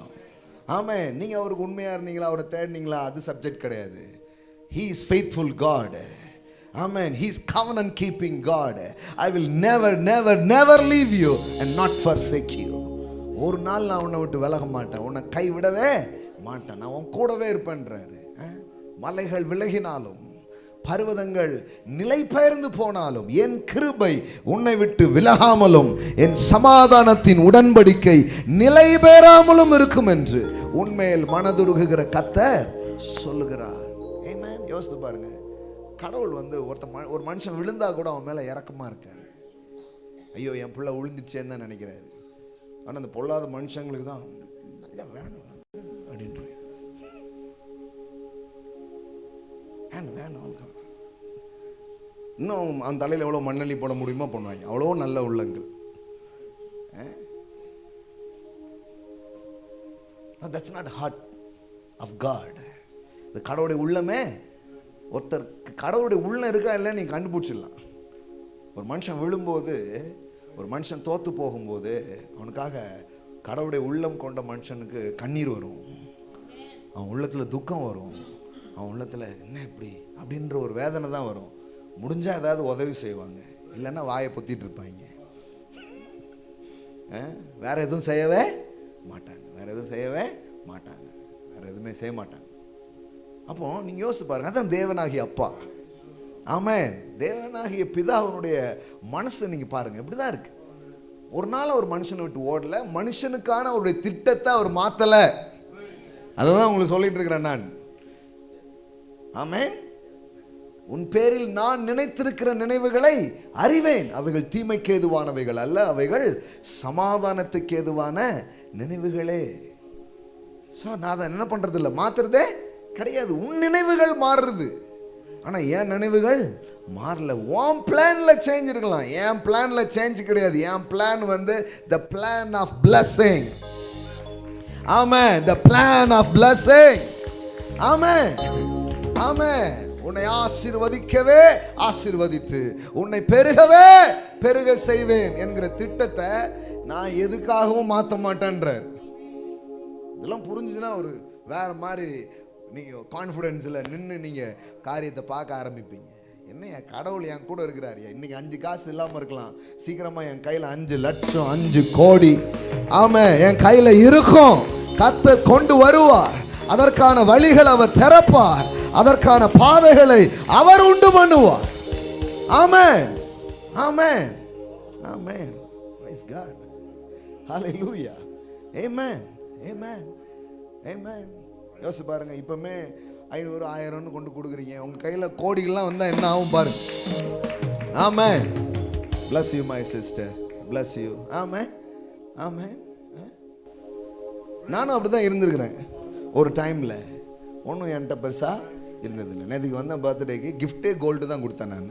ஆமே, நீங்க அவருக்கு உண்மையா இருந்தீங்களா, அவரை தேடினீங்களா, அது சப்ஜெக்ட் கிடையாது. He is faithful God. Amen. He is covenant keeping God. I will never never never leave you and not forsake you. ஒரு நாள் நான் உன்னை விட்டு விலக மாட்டேன், உன்னை கைவிடவே மாட்டேன், நான் உன் கூடவே இருப்பேன்றாரு. மலைகள் விலகினாலும் பர்வதங்கள் நிலை பெயர்ந்து போனாலும் என் கிருபை உன்னை விட்டு விலகாமலும் என் சமாதானத்தின் உடன்படிக்கை நிலை பெறாமலும் இருக்கும் என்று உன்மேல் மனதுருகுகிற கர்த்தர் சொல்லுகிறார். ஆமென். யோசித்து பாருங்க, கடவுள் வந்து ஒரு மனுஷன் விழுந்தா கூட அவன் மேல இரக்கமா இருக்காரு. ஐயோ என் பிள்ளை விழுந்துச்சேன்னு தான் நினைக்கிறாரு. ஆனா அந்த பொல்லாத மனுஷங்களுக்கு தான் வேணும் அப்படின்ற வேணும். இன்னும் அந்த தலையில் எவ்வளோ மண்ணள்ளி போட முடியுமோ பண்ணுவாங்க. அவ்வளோ நல்ல உள்ளங்கள். That's not heart of God. இந்த கடவுளுடைய உள்ளமே, ஒருத்தர் கடவுளுடைய உள்ளம் இருக்கா இல்லை நீ கண்டுபிடிச்சிடலாம். ஒரு மனுஷன் விழும்போது ஒரு மனுஷன் தோற்று போகும்போது அவனுக்காக கடவுளுடைய உள்ளம் கொண்ட மனுஷனுக்கு கண்ணீர் வரும், அவன் உள்ளத்தில் துக்கம் வரும், அவன் உள்ளத்தில் என்ன இப்படி அப்படின்ற ஒரு வேதனை தான் வரும். முடிஞ்சால் ஏதாவது உதவி செய்வாங்க, இல்லைன்னா வாயை பொத்திட்டு இருப்பாங்க. வேற எதுவும் செய்யவே மாட்டாங்க, வேற எதுவும் செய்யவே மாட்டாங்க, வேற எதுவுமே செய்ய மாட்டாங்க. அப்போ நீங்கள் யோசிச்சு பாருங்க, அதான் தேவனாகிய அப்பா. ஆமென். தேவனாகிய பிதாவினுடைய மனசு நீங்கள் பாருங்க, இப்படிதான் இருக்கு. ஒரு நாள் ஒரு மனுஷனை விட்டு ஓடல, மனுஷனுக்கான அவருடைய திட்டத்தை அவர் மாற்றலை. அதான் உங்களுக்கு சொல்லிட்டு இருக்கிறேன் நான். ஆமென். உன் பேரில் நான் நினைத்திருக்கிற நினைவுகளை அறிவேன், அவைகள் தீமைக்கு ஏதுவானவைகள் அல்ல, அவைகள் சமாதானத்துக்கு ஏதுவான நினைவுகளே. நான் அதை என்ன பண்றது இல்லை, மாத்துறதே கிடையாது. உன் நினைவுகள் மாறுறது, ஆனா என் நினைவுகள் மாறல. உன் பிளான்ல சேஞ்ச் இருக்கலாம், என் பிளான்ல சேஞ்ச் கிடையாது. என் பிளான் வந்து the plan of blessing. Amen. The plan of blessing. Amen. Amen. உன்னை ஆசீர்வதிக்கவே ஆசீர்வதித்து உன்னை பெருகவே பெருக செய்வேன் என்கிற திட்டத்தை நான் எதுக்காகவும் மாற்ற மாட்டேன்றார். இதெல்லாம் புரிஞ்சுன்னா ஒரு வேற மாதிரி நீங்க கான்ஃபிடென்ஸ்ல நின்று நீங்க காரியத்தை பார்க்க ஆரம்பிப்பீங்க. என்ன கடவுள் என் கூட இருக்கிறாரு, இன்னைக்கு 5 காசு இல்லாம இருக்கலாம், சீக்கிரமா என் கையில 5 லட்சம் 5 கோடி ஆமா என் கையில இருக்கும். கர்த்தர் கொண்டு வருவார், அதற்கான வழிகள் அவர் திறப்பார், அதற்கான பாதைகளை அவர் உண்டு பண்ணுவார். ஆமென். ஆமென். ஆமென். Praise God. Hallelujah. Amen. Amen. Amen. யோசிச்சு பாருங்க, இப்பவுமே 500 1000 கொண்டு கொடுக்குறீங்க, உங்க கையில கோடிகள்லாம் வந்தா என்ன ஆகும் பாருங்க. Amen. Bless you my sister. Bless you. Amen. Amen. நானும் அப்படிதான் இருந்திருக்கிறேன் ஒரு டைம்ல. ஒன்றும் என்கிட்ட பெருசா இருந்ததில்லை. நேற்றுக்கு வந்த பர்த்டேக்கு கிஃப்டே கோல்டு தான் கொடுத்தேன் நான்.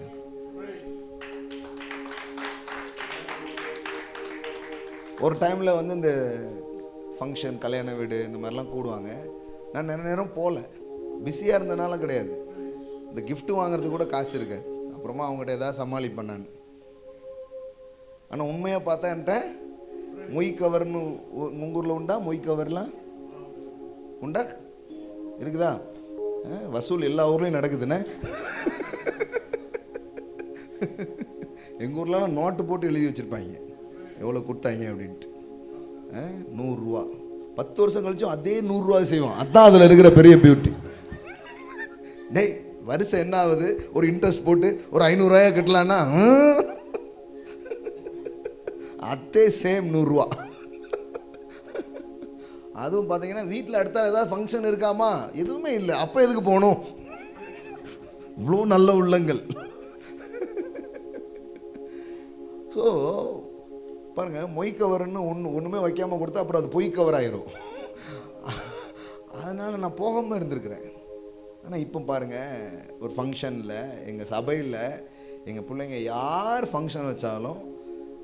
ஒரு டைமில் வந்து இந்த ஃபங்க்ஷன் கல்யாண வீடு இந்த மாதிரிலாம் கூடுவாங்க. நான் நிறைய நேரம் போகல, பிஸியாக இருந்தனால கிடையாது. இந்த கிஃப்ட் வாங்குறதுக்கு கூட காசு இருக்காது. அப்புறமா அவங்ககிட்ட ஏதாவது சமாளிப்பேன் நான். ஆனால் உண்மையாக பார்த்தா என்கிட்ட மொய் கவர்னு உங்கள் ஊரில் உண்டா? மொய் கவர்லாம் உண்டா? இருக்குதா? வசூல் எல்லா ஊர்லையும் நடக்குதுண்ணே. எங்கள் ஊர்லாம் நோட்டு போட்டு எழுதி வச்சுருப்பாங்க எவ்வளோ கொடுத்தாங்க அப்படின்ட்டு. 100 ரூபா 10 வருஷம் கழிச்சும் அதே 100 ரூபா செய்வோம். அதான் அதில் இருக்கிற பெரிய பியூட்டி. டேய் வருஷம் என்ன ஆகுது, ஒரு இன்ட்ரெஸ்ட் போட்டு ஒரு 500 ரூபாயா கட்டலான்னா அதே சேம் 100 ரூபா. அதுவும் பார்த்தீங்கன்னா வீட்டில் அடுத்த ஏதாவது ஃபங்க்ஷன் இருக்காமா, எதுவுமே இல்லை, அப்போ எதுக்கு போகணும்? இவ்வளோ நல்ல உள்ளங்கள். ஸோ பாருங்க, மொய் கவர்னு ஒன்றுமே வைக்காமல் கொடுத்தா அப்புறம் அது பொய் கவர் ஆயிரும். அதனால் நான் போகாமல் இருந்திருக்கிறேன். ஆனால் இப்போ பாருங்கள், ஒரு ஃபங்க்ஷனில் எங்கள் சபையில் எங்கள் பிள்ளைங்க யார் ஃபங்க்ஷன் வச்சாலும்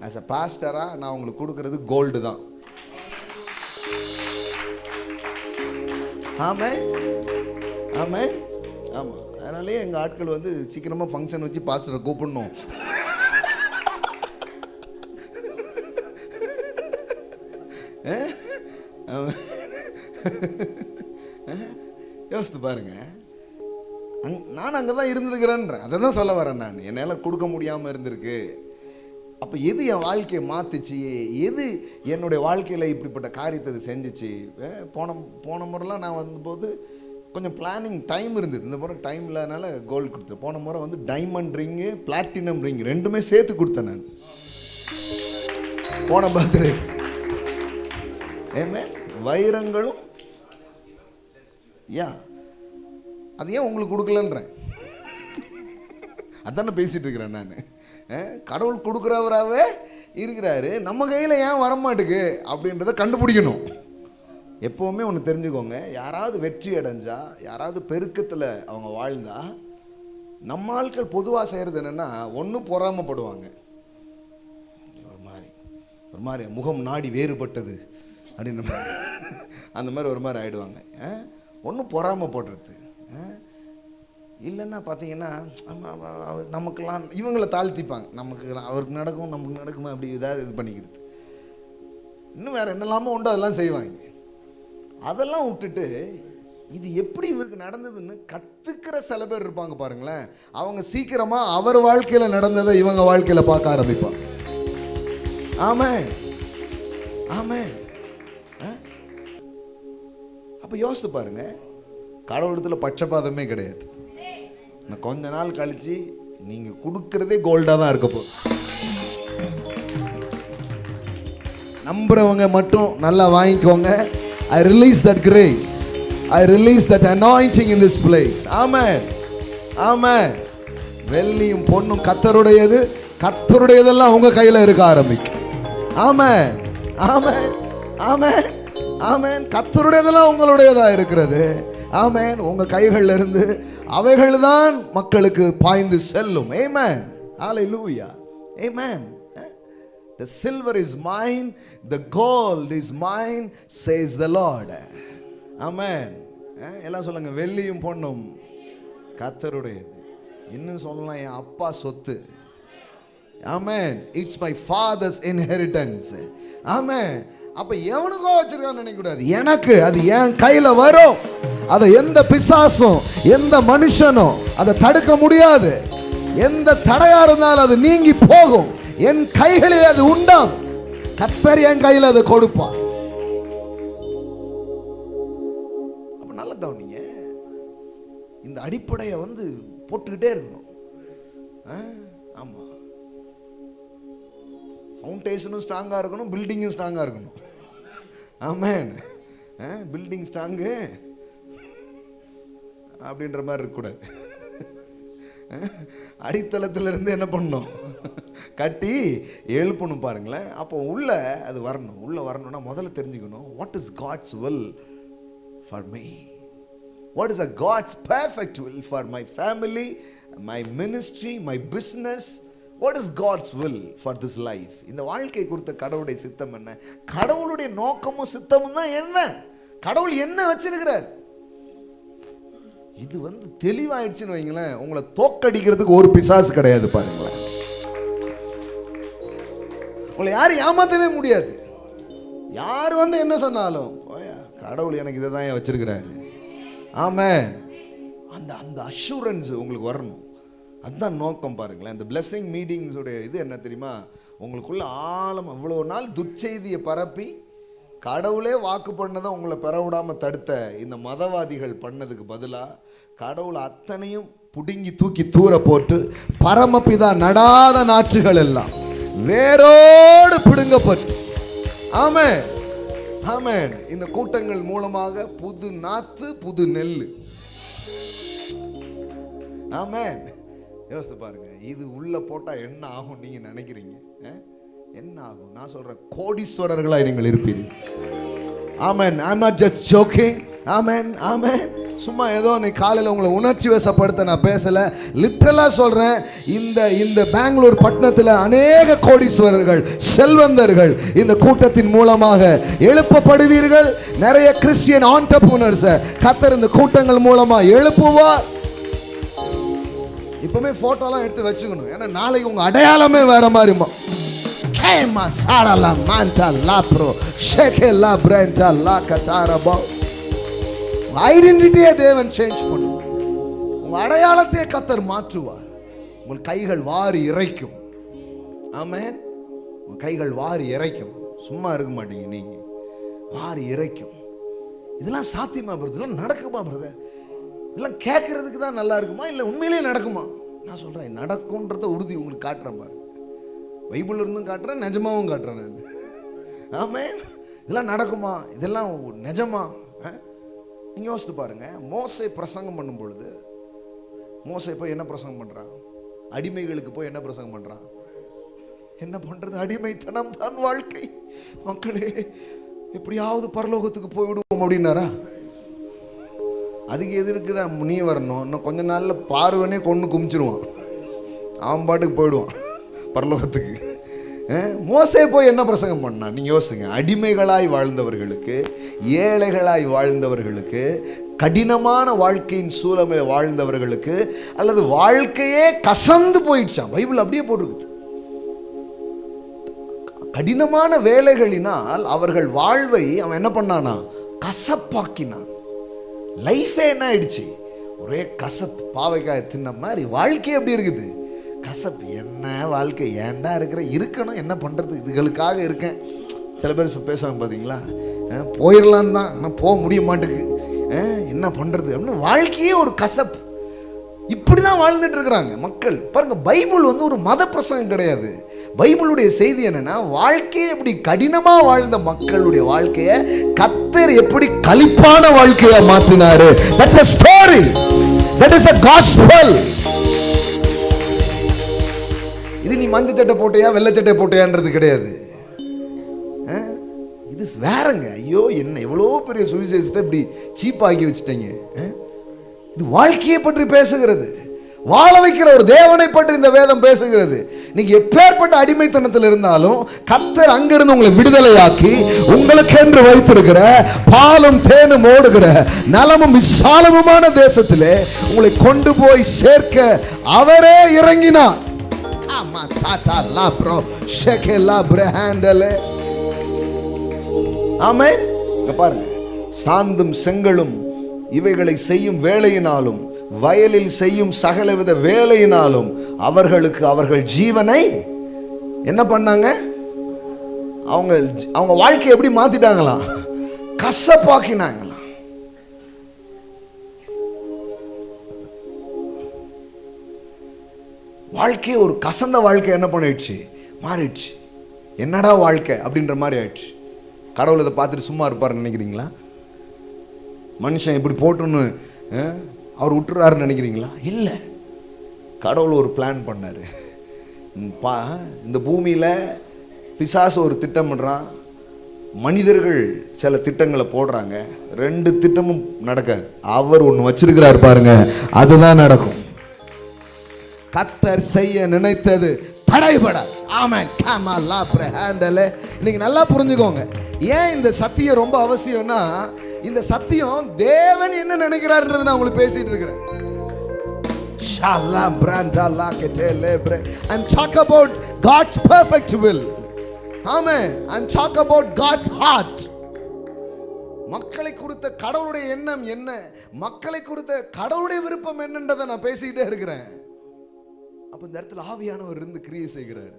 ஆஸ் அ பாஸ்டராக நான் உங்களுக்கு கொடுக்கறது கோல்டு தான். ஆமாம் ஆமாம் ஆமாம். அதனாலே எங்கள் ஆட்கள் வந்து சீக்கிரமாக ஃபங்க்ஷன் வச்சு பாஸ்டரை கூப்பிடணும். யோசித்து பாருங்க, நான் அங்கே தான் இருந்திருக்கிறேன்றேன். அதை தான் சொல்ல வரேன் நான். என்னால் கொடுக்க முடியாமல் இருந்திருக்கு. அப்போ எது என் வாழ்க்கையை மாற்றுச்சு, எது என்னுடைய வாழ்க்கையில் இப்படிப்பட்ட காரியத்தை செஞ்சிச்சு? போன முறைலாம் நான் வந்தபோது கொஞ்சம் பிளானிங் டைம் இருந்தது. இந்த முறை டைம் இல்லாதனால கோல்டு கொடுத்தேன். போன முறை வந்து டைமண்ட் ரிங்கு பிளாட்டினம் ரிங் ரெண்டுமே சேர்த்து கொடுத்தேன் நான் போன பர்த்டே. ஏமே வைரங்களும் அது ஏன் உங்களுக்கு கொடுக்கலன்றேன். அதானே பேசிட்டு இருக்கிறேன் நான். கடவுள் கொடுக்குறவராகவே இருக்கிறாரு, நம்ம கையில் ஏன் வரமாட்டுக்கு அப்படின்றத கண்டுபிடிக்கணும். எப்போவுமே ஒன்று தெரிஞ்சுக்கோங்க, யாராவது வெற்றி அடைஞ்சா, யாராவது பெருக்கத்தில் அவங்க வாழ்ந்தா, நம்ம ஆட்கள் பொதுவாக செய்கிறது என்னென்னா, ஒன்று பொறாமப்படுவாங்க, ஒரு மாதிரி முகம் நாடி வேறுபட்டது அப்படின்னு அந்த மாதிரி ஒரு மாதிரி ஆகிடுவாங்க. ஒன்று பொறாமப்படுறது, இல்லைன்னா பார்த்தீங்கன்னா நமக்கெல்லாம் இவங்களை தாழ்த்திப்பாங்க. நமக்கு அவருக்கு நடக்கும், நமக்கு நடக்குமா, அப்படி ஏதாவது இது பண்ணிக்கிறது. இன்னும் வேறு என்னெல்லாமோ உண்டு அதெல்லாம் செய்வாங்க. அதெல்லாம் விட்டுட்டு இது எப்படி இவருக்கு நடந்ததுன்னு கற்றுக்கிற சில பேர் இருப்பாங்க பாருங்களேன். அவங்க சீக்கிரமாக அவர் வாழ்க்கையில் நடந்ததை இவங்க வாழ்க்கையில் பார்க்க ஆரம்பிப்பாங்க. ஆமாம் ஆமாம். அப்போ யோசித்து பாருங்க, கடவுளத்தில் பட்சபாதமே கிடையாது. நான் கொஞ்ச நாள் கழிச்சு நீங்கள் கொடுக்கறதே கோல்டாக தான் இருக்க போகுது. நம்புறவங்க மட்டும் நல்லா வாங்கிக்கோங்க. I release that grace. I release that anointing in this place. Amen. Amen. வெள்ளியும் பொன்னும் கர்த்தருடையது, கர்த்தருடையதெல்லாம் உங்க கையில இருக்க ஆரம்பிக்கும். Amen. Amen. Amen. Amen. கர்த்தருடையதெல்லாம் உங்களுடையதா இருக்கிறது. Amen. உங்க கைகள்ல இருந்து அவைகள் தான் மக்களுக்கு பாய்ந்து செல்லும். Amen. Hallelujah. Amen. The silver is mine, the gold is mine, says the Lord. Amen. எல்லாம் சொல்லுங்க, வெள்ளியும் பொன்னும் கர்த்தருடையது. இன்னும் சொல்லலாம், என் அப்பா சொத்து. Amen. It's my father's inheritance. Amen. அப்ப எவனுக்கோ வச்சிருக்கான்னு நினைக்க கூடாது. எனக்கு அது என் கையில வரும். அதை எந்த பிசாசும் எந்த மனுஷனும் அதை தடுக்க முடியாது. எந்த தடையா இருந்தாலும் அது நீங்கி போகும். என் கைகளில் அது உண்டாம். கர்த்தர் என் கையில் அதை கொடுப்பார். அப்ப நல்ல கவனிங்க, இந்த அடிப்படையை போட்டுக்கிட்டே இருக்கணும். ஆமா, ஃபவுண்டேஷனும் ஸ்ட்ராங்கா இருக்கணும், பில்டிங்கும் ஸ்ட்ராங்கா இருக்கணும். ஆமென். பில்டிங் ஸ்ட்ராங்கு அப்படின்ற மாதிரி இருக்கக்கூடாது. அடித்தளத்திலிருந்து என்ன பண்ணணும், கட்டி எழுப்பணும். பாருங்களேன், அப்போ உள்ள அது வரணும். உள்ள வரணும்னா முதல்ல தெரிஞ்சுக்கணும், what is God's will for me, what is a God's perfect will for my family, my ministry, my business. What is God's will for this life. இந்த வாழ்க்கை குறித்த கடவுளுடைய சித்தம் என்ன, கடவுளுடைய நோக்கமும் சித்தமும் தான் என்ன, கடவுள் என்ன வச்சிருக்கிறார். இது தெளிவாயிடுச்சுன்னு வைங்களேன், உங்களை தோக்கடிக்கிறதுக்கு ஒரு பிசாசு கிடையாது. பாருங்களேன், உங்களை யாரும் ஏமாத்தவே முடியாது. யார் என்ன சொன்னாலும், கடவுள் எனக்கு இதை தான் வச்சிருக்கிறாரு. ஆமென். அந்த அஷூரன்ஸ் உங்களுக்கு வரணும். அதுதான் நோக்கம். பாருங்களேன், இந்த பிளெஸிங் மீட்டிங்ஸ் உடைய இது என்ன தெரியுமா, உங்களுக்குள்ள ஆழம். இவ்வளோ நாள் துர்ச்செய்தியை பரப்பி கடவுளே வாக்கு பண்ணதை உங்களை பெற விடாமல் தடுத்த இந்த மதவாதிகள் பண்ணதுக்கு பதிலாக கடவுள் அத்தனையும் புடுங்கி தூக்கி தூர போட்டு பரமபிதா நடாத நாற்றுகள் எல்லாம் வேரோடு பிடுங்கப்பட்டு, ஆமென் ஆமென், இந்த கூட்டங்கள் மூலமாக புது நாத்து, புது நெல். ஆமென். யோசித்து பாருங்க, இது உள்ள போட்டா என்ன ஆகும் நீங்க நினைக்கிறீங்க? என்ன ஆகும்? நான் சொல்றேன், கோடீஸ்வரர்களாய் நீங்கள் இருப்பீர்கள். ஆமென். ஐ அம் நாட் ஜஸ்ட் ஜோக்கிங். ஆமென் ஆமென். சும்மா ஏதோ நீ காலையில் உங்களை உணர்ச்சி வசப்படுத்த நான் பேசல, லிட்டரலா சொல்றேன். இந்த பெங்களூர் பட்டணத்தில் அநேக கோடீஸ்வரர்கள், செல்வந்தர்கள் இந்த கூட்டத்தின் மூலமாக எழுப்பப்படுவீர்கள். நிறைய கிறிஸ்டியன் ஆண்டர்பிரனர்ஸ் கர்த்தர் இந்த கூட்டங்கள் மூலமா எழுப்புவார். இப்பவுமே போட்டோலாம் எடுத்து வச்சுக்கணும், ஏன்னா நாளைக்கு உங்க அடையாளமே வேற மாதிரிமா. ஐடென்டிட்டியை தேவன் சேஞ்ச் பண்ணுவார். உங்க அடையாளத்தையே கர்த்தர் மாற்றுவார். உங்கள் கைகள் வாரி இறைக்கும். ஆமென். உங்க கைகள் வாரி இறைக்கும். சும்மா இருக்க மாட்டீங்க நீங்க, வாரி இறைக்கும். இதெல்லாம் சாத்தியமா பிரதர்? இதெல்லாம் நடக்குமா பிரதர்? இதெல்லாம் கேட்கறதுக்கு தான் நல்லா இருக்குமா, இல்லை உண்மையிலேயே நடக்குமா? நான் சொல்றேன், நடக்கும்ன்றத உறுதி உங்களுக்கு காட்டுறேன் பாரு. பைபிள் இருந்தும் காட்டுறேன், நிஜமாவும் காட்டுறேன் நான். ஆமென். இதெல்லாம் நடக்குமா, இதெல்லாம் நிஜமா? நீங்க யோசித்து பாருங்க. மோசே பிரசங்கம் பண்ணும் பொழுது, மோசே போய் என்ன பிரசங்கம் பண்றான்? அடிமைகளுக்கு போய் என்ன பிரசங்கம் பண்றான்? என்ன பண்றது? அடிமைத்தனம் தான் வாழ்க்கை, மக்களே எப்படியாவது பரலோகத்துக்கு போய்விடுவோம் அப்படின்னாரா? அதுக்கு எதிர்க்கு நீ வரணும். இன்னும் கொஞ்ச நாள்ல பார்வனே கொண்டு குமிச்சிருவான், அவன் பாட்டுக்கு போயிடுவான் பரலோகத்துக்கு. மோசே போய் என்ன பிரசங்கம் பண்ணா? நீங்க யோசிங்க. அடிமைகளாய் வாழ்ந்தவர்களுக்கு, ஏழைகளாய் வாழ்ந்தவர்களுக்கு, கடினமான வாழ்க்கையின் சூழலை வாழ்ந்தவர்களுக்கு, அல்லது வாழ்க்கையே கசந்து போயிடுச்சான். பைபிள் அப்படியே போட்டிருக்குது. கடினமான வேலைகளினால் அவர்கள் வாழ்வை அவன் என்ன பண்ணானா? கசப்பாக்கினான். லைஃபே என்ன ஆயிடுச்சு? ஒரே கசப்பு. பாவைக்காய் தின்ன மாதிரி வாழ்க்கை எப்படி இருக்குது? கசப்பு. என்ன வாழ்க்கை, ஏண்டா இருக்கணும், என்ன பண்ணுறது, இதுகளுக்காக இருக்கேன். சில பேர் பேசுவாங்க பார்த்தீங்களா, போயிடலாம் தான், ஆனால் போக முடிய மாட்டேங்குது, என்ன பண்ணுறது அப்படின்னு. வாழ்க்கையே ஒரு கசப்பு. இப்படி தான் வாழ்ந்துட்டு இருக்கிறாங்க மக்கள். பாருங்க, பைபிள் ஒரு மத பிரசங்கம் கிடையாது. பைபிளுடைய செய்தி என்னன்னா, வாழ்க்கையை எப்படி கடினமா வாழ்ந்த மக்களுடைய வாழ்க்கையை கர்த்தர் எப்படி களிப்பான வாழ்க்கையா மாற்றினாரு. That's a story. That is a gospel. இது நீ மஞ்சள் சட்டை போட்டையா வெள்ளை சட்டை போட்டையான்றது கிடையாது. இது வேறங்க. ஐயோ, என்ன எவ்வளோ பெரிய சுவிசேஷத்தை இப்படி சீப்பாக்கி வச்சுட்டீங்க. இது வாழ்க்கையை பற்றி பேசுகிறது, வாழ வைக்கிற ஒரு தேவனை பற்றி இந்த வேதம் பேசுகிறது. நீங்க எப்பேற்பட்ட அடிமைத்தனத்தில் இருந்தாலும் கர்த்தர் அங்கிருந்து உங்களை விடுதலையாக்கி உங்களுக்கு என்று வைத்திருக்கிற பாலும் தேனும் ஓடுகிற நலமும் விசாலமுமான தேசத்திலே உங்களை கொண்டு போய் சேர்க்க அவரே இறங்கினார். ஆமென். பாருங்க, சாந்தும் செங்கலும் இவைகளை செய்யும் வேலையினாலும் வயலில் செய்யும் சகலவித வேலையினாலும் அவர்களுக்கு அவர்கள் ஜீவனை என்ன பண்ணாங்க? அவங்க வாழ்க்கையை எப்படி மாத்திட்டாங்களாம்? கசப்பாக்கினாங்களாம். வாழ்க்கையை ஒரு கசந்த வாழ்க்கை என்ன பண்ணிடுச்சு? மாறிடுச்சு. என்னடா வாழ்க்கை அப்படின்ற மாதிரி ஆயிடுச்சு. கடவுள் இதை பார்த்துட்டு சும்மா இருப்பாருன்னு நினைக்கிறீங்களா? மனுஷன் இப்படி போட்டுன்னு அவர் விட்டுறாருன்னு நினைக்கிறீங்களா? இல்லை. கடவுள் ஒரு பிளான் பண்ணார். இந்த பூமியில் பிசாசு ஒரு திட்டம் பண்ணுறான், மனிதர்கள் சில திட்டங்களை போடுறாங்க. ரெண்டு திட்டமும் நடக்காது. அவர் ஒன்று வச்சிருக்கிறார் பாருங்க, அதுதான் நடக்கும். கர்த்தர் செய்ய நினைத்தது தடைபடாது. ஆமென். இன்னைக்கு நல்லா புரிஞ்சுக்கோங்க. ஏன் இந்த சத்தியம் ரொம்ப அவசியம்னா, இந்த சத்தியம் தேவன் என்ன நினைக்கிறார்ன்றது நான் உங்களுக்கு பேசிட்டு இருக்கிறேன். I'm talking about God's perfect will. Amen. I'm talking about God's heart. மக்களை குறித்த கடவுளுடைய எண்ணம் என்ன, மக்களை குறித்த கடவுளுடைய விருப்பம் என்னன்றதை நான் பேசிக்கிட்டே இருக்கிறேன். அப்ப இந்த இடத்துல ஆவியானவர் இருந்து கிரியை செய்கிறார்.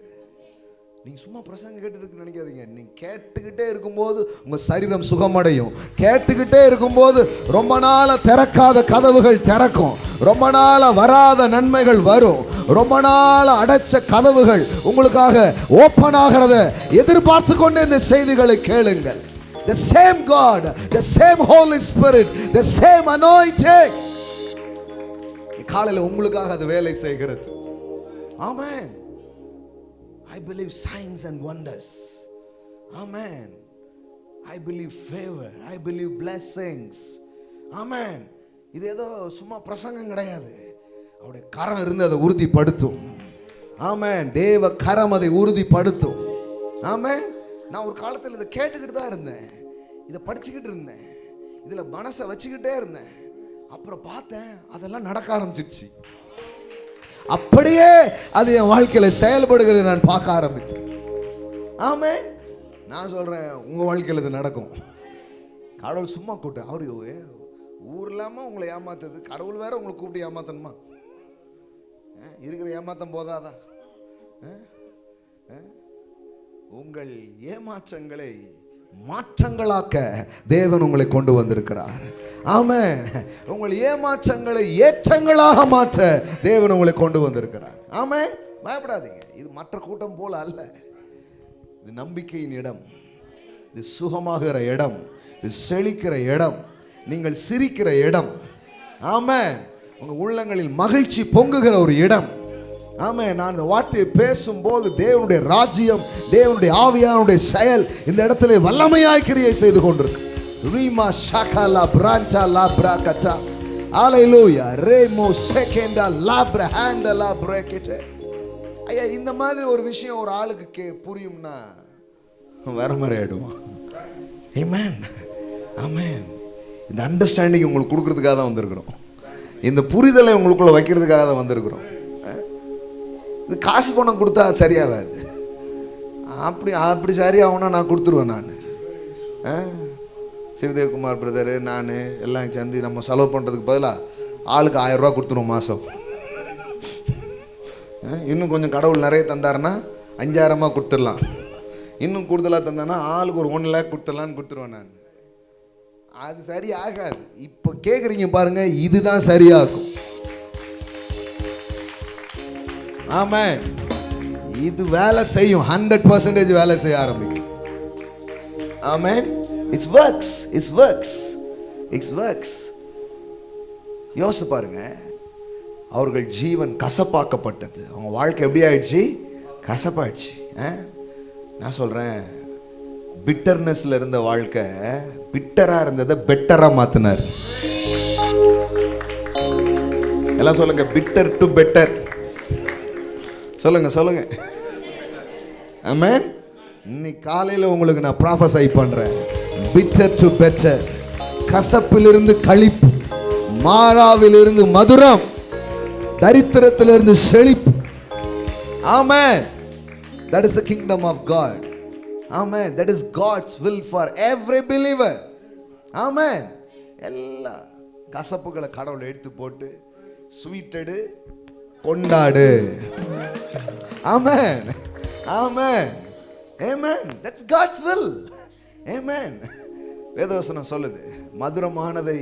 நீங்க சும்மா பிரசங்கம் கேட்டு நினைக்காதீங்க. நீங்க கேட்டுக்கிட்டே இருக்கும்போது உங்க சரீரம் சுகமடையும். கேட்டுக்கிட்டே இருக்கும்போது ரொம்ப நாள திறக்காத கதவுகள் திறக்கும், ரொம்ப நாள வராத நன்மைகள் வரும், ரொம்ப நாள அடைச்ச கதவுகள் உங்களுக்காக ஓபன் ஆகிறத எதிர்பார்த்து கொண்டு இந்த செய்திகளை கேளுங்கள். The same God, the same Holy Spirit, the same anointing காலையில் உங்களுக்காக அது வேலை செய்கிறது. Amen. I believe signs and wonders. Amen. I believe favor. I believe blessings. Amen. இது ஏதோ சும்மா பிரசங்கம் கிடையாது. அவருடைய கரம் இருந்து அதை உறுதிப்படுத்தும். ஆமென். தேவ கரம் அதை உறுதிப்படுத்தும். ஆமென். நான் ஒரு காலத்தில் இதை கேட்டுக்கிட்டு தான் இருந்தேன், இதை படிச்சுக்கிட்டு இருந்தேன், இதில் மனசை வச்சுக்கிட்டே இருந்தேன். அப்புறம் பார்த்தேன் அதெல்லாம் நடக்க ஆரம்பிச்சிடுச்சு. அப்படியே அது என் வாழ்க்கையில செயல்படுகிறது நான் பார்க்க ஆரம்பித்தேன். ஆமென். நான் சொல்றேன், உங்க வாழ்க்கையில் இது நடக்கும். கடவுள் சும்மா கூப்பிட்டு, அவரு ஊர் இல்லாம உங்களை ஏமாத்தது, கடவுள் வேற உங்களை கூப்பிட்டு ஏமாத்தணுமா? இருக்கிற ஏமாத்தம் போதாதா? உங்கள் ஏமாற்றங்களை மாற்றங்களாக்க தேவன் உங்களை கொண்டு வந்திருக்கிறார். ஆமென். உங்கள் ஏமாற்றங்களை ஏற்றங்களாக மாற்ற தேவன் உங்களை கொண்டு வந்திருக்கிறார். ஆமென். பயப்படாதீங்க. இது மற்ற கூட்டம் போல அல்ல. இது நம்பிக்கையின் இடம், இது சுகமாகிற இடம், இது செழிக்கிற இடம், நீங்கள் சிரிக்கிற இடம். ஆமென். உங்க உள்ளங்களில் மகிழ்ச்சி பொங்குகிற ஒரு இடம். ஆமென். நான் இந்த வார்த்தையை பேசும்போது தேவனுடைய ராஜ்யம், தேவனுடைய ஆவியானுடைய செயல் இந்த இடத்திலே வல்லமையாய் கிரியை செய்து கொண்டிருக்கு. ரீமா ஷாகலா பிராண்டா லா பிராகட்டா ஹalleluya ரேமோ செகண்டா லா பிரஹாண்டா லா பிரேக்கெட். ஐயா, இந்த மாதிரி ஒரு விஷயம் ஒரு ஆளுக்கு புரியும்னா வேற மாதிரி ஆயிடுவான். ஆமென். ஆமென். இந்த அண்டர்ஸ்டாண்டிங் உங்களுக்கு கொடுக்கறதுக்காக தான் வந்திருக்கிறோம். இந்த புரிதலை உங்களுக்குள்ள வைக்கிறதுக்காக தான் வந்திருக்கிறோம். இது காசு பணம் கொடுத்தா சரியாகாது. அப்படி சரியாகும்னா நான் கொடுத்துருவேன். நான் சிவதேவ்குமார் பிரதரு நான் எல்லாம் சேர்ந்து நம்ம செலவு பண்ணுறதுக்கு பதிலாக ஆளுக்கு 1000 ரூபா கொடுத்துருவோம் மாதம். இன்னும் கொஞ்சம் கடவுள் நிறைய தந்தாருன்னா 5000 கொடுத்துடலாம். இன்னும் கூடுதலாக தந்தானா ஆளுக்கு ஒரு 1 லேக் கொடுத்துடலான்னு கொடுத்துருவேன் நான். அது சரி ஆகாது. இப்போ கேட்குறீங்க பாருங்க, இதுதான் சரியாகும். ஆமாம், இது வேலை செய்யும். 100% வேலை செய்ய ஆரம்பிக்கும். ஆமென். It works. யோசிச்சு பாருங்க, அவர்கள் ஜீவன் கசப்பாக்கப்பட்டது. அவங்க வாழ்க்கை எப்படி ஆயிடுச்சு? கசப்பாயிடுச்சு. நான் சொல்றேன், பிட்டர்னஸ்ல இருந்த வாழ்க்கை பிட்டரா இருந்ததை பெட்டரா மாத்தினார். எல்லாம் சொல்லுங்க, பிட்டர் டு பெட்டர். சொல்லுங்க. ஆமென். இன்னைக்கு காலையில உங்களுக்கு நான் ப்ராஃபஸை பண்றேன். Bitter to better. கசப்பிலிருந்து களிப்பு, மாறாவிலிருந்து மதுரம், தரித்திரத்திலிருந்து செழிப்பு. ஆமென். That is the kingdom of God. Amen. That is God's will for every believer. Amen. எல்லா கசப்புகளை கடவுள் எடுத்து போட்டு ஸ்வீட்டடு கொண்டாடு. Amen. That's God's will. Amen. வேதவசனம் சொல்லுது, மதுரமானதை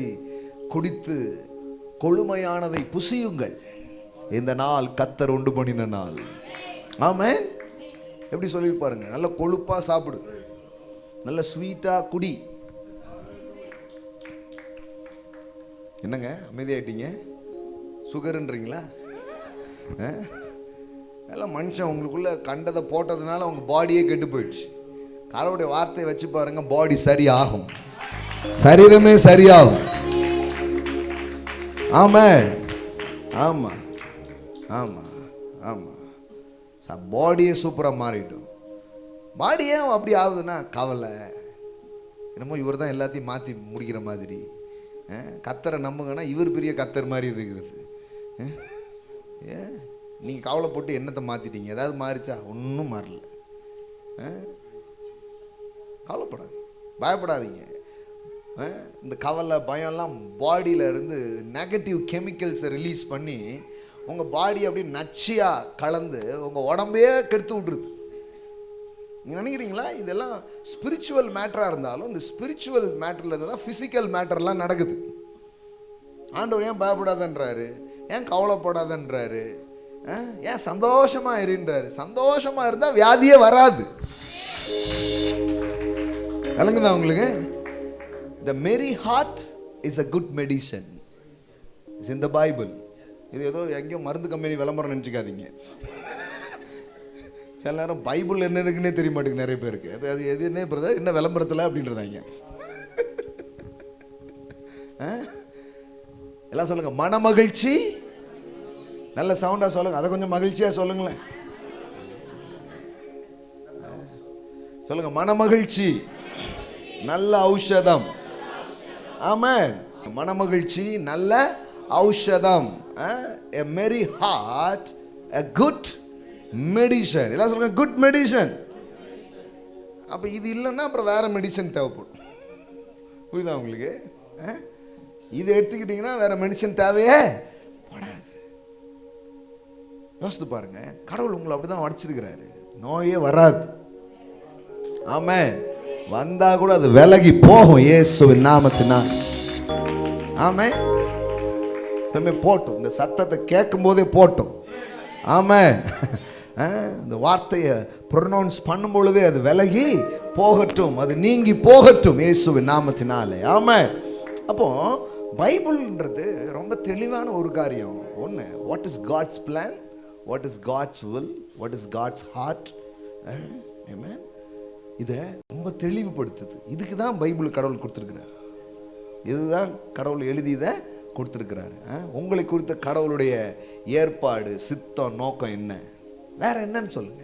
குடித்து கொழுமையானதை புசியுங்கள், இந்த நாள் கர்த்தர் உண்டு பண்ணின நாள். ஆமென். எப்படி சொல்லி பாருங்க, நல்ல கொழுப்பா சாப்பிடு, நல்ல ஸ்வீட்டா குடி. என்னங்க அமைதியாயிட்டீங்க? சுகர்ன்றீங்களா? எல்லாம் மனுஷன் உங்களுக்குள்ள கண்டதை போட்டதுனால உங்க பாடியே கெட்டு போயிடுச்சு. கடவுளுடைய வார்த்தையை வச்சு பாருங்க, பாடி சரியாகும், சரீரமே சரியாகும். ஆமா. பாடியே சூப்பராக மாறிட்டோம். பாடி ஏன் அப்படி ஆகுதுன்னா கவலை. என்னமோ இவர் தான் எல்லாத்தையும் மாற்றி முடிக்கிற மாதிரி. கத்தரை நம்புங்கன்னா இவர் பெரிய கத்தர் மாதிரி இருக்கிறது. நீங்கள் கவலைப்பட்டு என்னத்தை மாற்றிட்டீங்க? ஏதாவது மாறிச்சா? ஒன்றும் மாறல. கவலைப்படாது, பயப்படாதீங்க. இந்த கவலை பயம்லாம் பாடியில் இருந்து நெகட்டிவ் கெமிக்கல்ஸை ரிலீஸ் பண்ணி உங்கள் பாடி அப்படி நச்சியாக கலந்து உங்கள் உடம்பையே கெடுத்து விட்டுருது. நீங்கள் நினைக்கிறீங்களா? இதெல்லாம் ஸ்பிரிச்சுவல் மேட்டராக இருந்தாலும் இந்த ஸ்பிரிச்சுவல் மேட்டரில் இருந்து தான் ஃபிசிக்கல் மேட்டர்லாம் நடக்குது. ஆண்டவர் ஏன் பயப்படாதன்றாரு? ஏன் கவலைப்படாதன்றாரு? ஏன் சந்தோஷமாக இருன்றாரு? சந்தோஷமாக இருந்தால் வியாதியே வராது. விளங்குதா உங்களுக்கு? The merry heart is a good medicine. It's in the Bible. இது ஏதோ எங்கேயோ மருந்து கம்பெனி விளம்பரம் நினச்சிக்காதீங்க. சில நேரம் பைபிள் என்ன இருக்குன்னே தெரிய மாட்டேங்குது நிறைய பேருக்கு. அது எது என்ன பிரதர் என்ன விளம்பரத்தில் அப்படின்றதாங்க. எல்லாம் சொல்லுங்க, மன மகிழ்ச்சி. நல்ல சவுண்டா சொல்லுங்க, அதை கொஞ்சம் மகிழ்ச்சியா சொல்லுங்களேன். சொல்லுங்க, மன மகிழ்ச்சி நல்ல ஔஷதம். ஆமென். மன மகிழ்ச்சி நல்ல ஔஷதம். A merry heart a good medicine. எல்லாம் சொல்லுங்க, குட் மெடிசன். அப்ப இது இல்லைன்னா அப்புறம் வேற மெடிசன் தேவைப்படும். புரியுதா உங்களுக்கு? இது எடுத்துக்கிட்டீங்கன்னா வேற மெடிசன் தேவையே படாது. யோசித்து பாருங்க, கடவுள் உங்களை அப்படிதான் வடிச்சிருக்கிறாரு. நோயே வராது. ஆமென். வந்தா கூட அது விலகி போகும் இயேசுவின் நாமத்தினால். ஆமென். போட்டும், இந்த சத்தத்தை கேட்கும் போதே போட்டும். ஆமென். இந்த வார்த்தையை ப்ரொனவுன்ஸ் பண்ணும் பொழுதே அது விலகி போகட்டும், அது நீங்கி போகட்டும் இயேசுவின் நாமத்தினாலே. ஆமென். அப்போ பைபிள்ன்றது ரொம்ப தெளிவான ஒரு காரியம். ஒன்று, what is God's plan, what is God's will, what is God's heart. ஆமென். இதை ரொம்ப தெளிவுபடுத்துது. இதுக்கு தான் பைபிள் கடவுள் கொடுத்துருக்கிறார். இதுதான் கடவுள் எழுதி இதை கொடுத்துருக்கிறாரு. உங்களை குறித்த கடவுளுடைய ஏற்பாடு, சித்தம், நோக்கம் என்ன? வேற என்னன்னு சொல்லுங்க.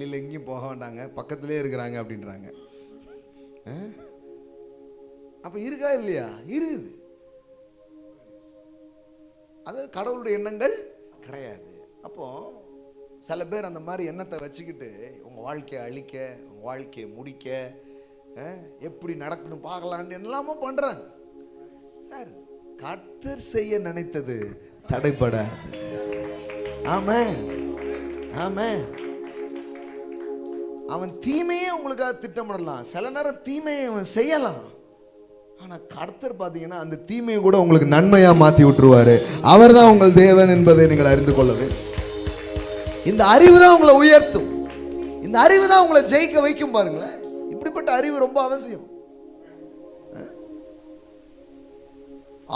வெளியில் எங்கேயும் போக வேண்டாங்க, பக்கத்திலே இருக்கிறாங்க அப்படின்றாங்க. அப்போ இருக்கா இல்லையா? இருக்குது. அது கடவுளுடைய எண்ணங்கள் கிடையாது. அப்போ சில பேர் அந்த மாதிரி எண்ணத்தை வச்சுக்கிட்டு உங்கள் வாழ்க்கையை அழிக்க, உங்கள் வாழ்க்கையை முடிக்க, எப்படி நடக்கணும் பார்க்கலான்னு எல்லாமோ பண்ணுறாங்க. சார், கர்த்தர் செய்ய நினைத்தது தடைபடாது. ஆமென், ஆமென். அவன் தீமையே உங்களுக்காக திட்டமிடலாம், சில நேரம் தீமையை அவன் செய்யலாம். ஆனால் கர்த்தர் பார்த்தீங்கன்னா அந்த தீமையை கூட உங்களுக்கு நன்மையாக மாற்றி விட்டுருவாரு. அவர் தான் உங்கள் தேவன் என்பதை நீங்கள் அறிந்து கொள்ளவே. இந்த அறிவு தான் உங்களை உயர்த்தும். இந்த அறிவு தான் உங்களை ஜெயிக்க வைக்கும். பாருங்களேன், இப்படிப்பட்ட அறிவு ரொம்ப அவசியம்.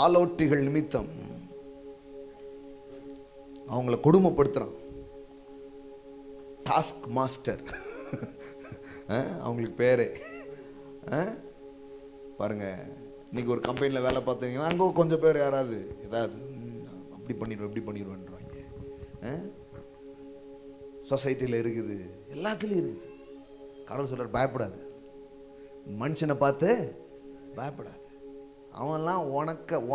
ஆலோட்டிகள் நிமித்தம் அவங்கள கொடுமைப்படுத்துறான் டாஸ்க் மாஸ்டர், அவங்களுக்கு பேரே. பாருங்க, இன்னைக்கு ஒரு கம்பெனியில் வேலை பார்த்தீங்கன்னா அங்கே கொஞ்சம் பேர் யாராவது ஏதாவது அப்படி பண்ணிடுவோம் இப்படி பண்ணிடுவோன்றாங்க. சொசைட்டியில் இருக்குது, எல்லாத்துலேயும் இருக்குது. கடவுள் சொல்றார், பயப்படாது, மனுஷனை பார்த்து பயப்படாது. அவன்லாம்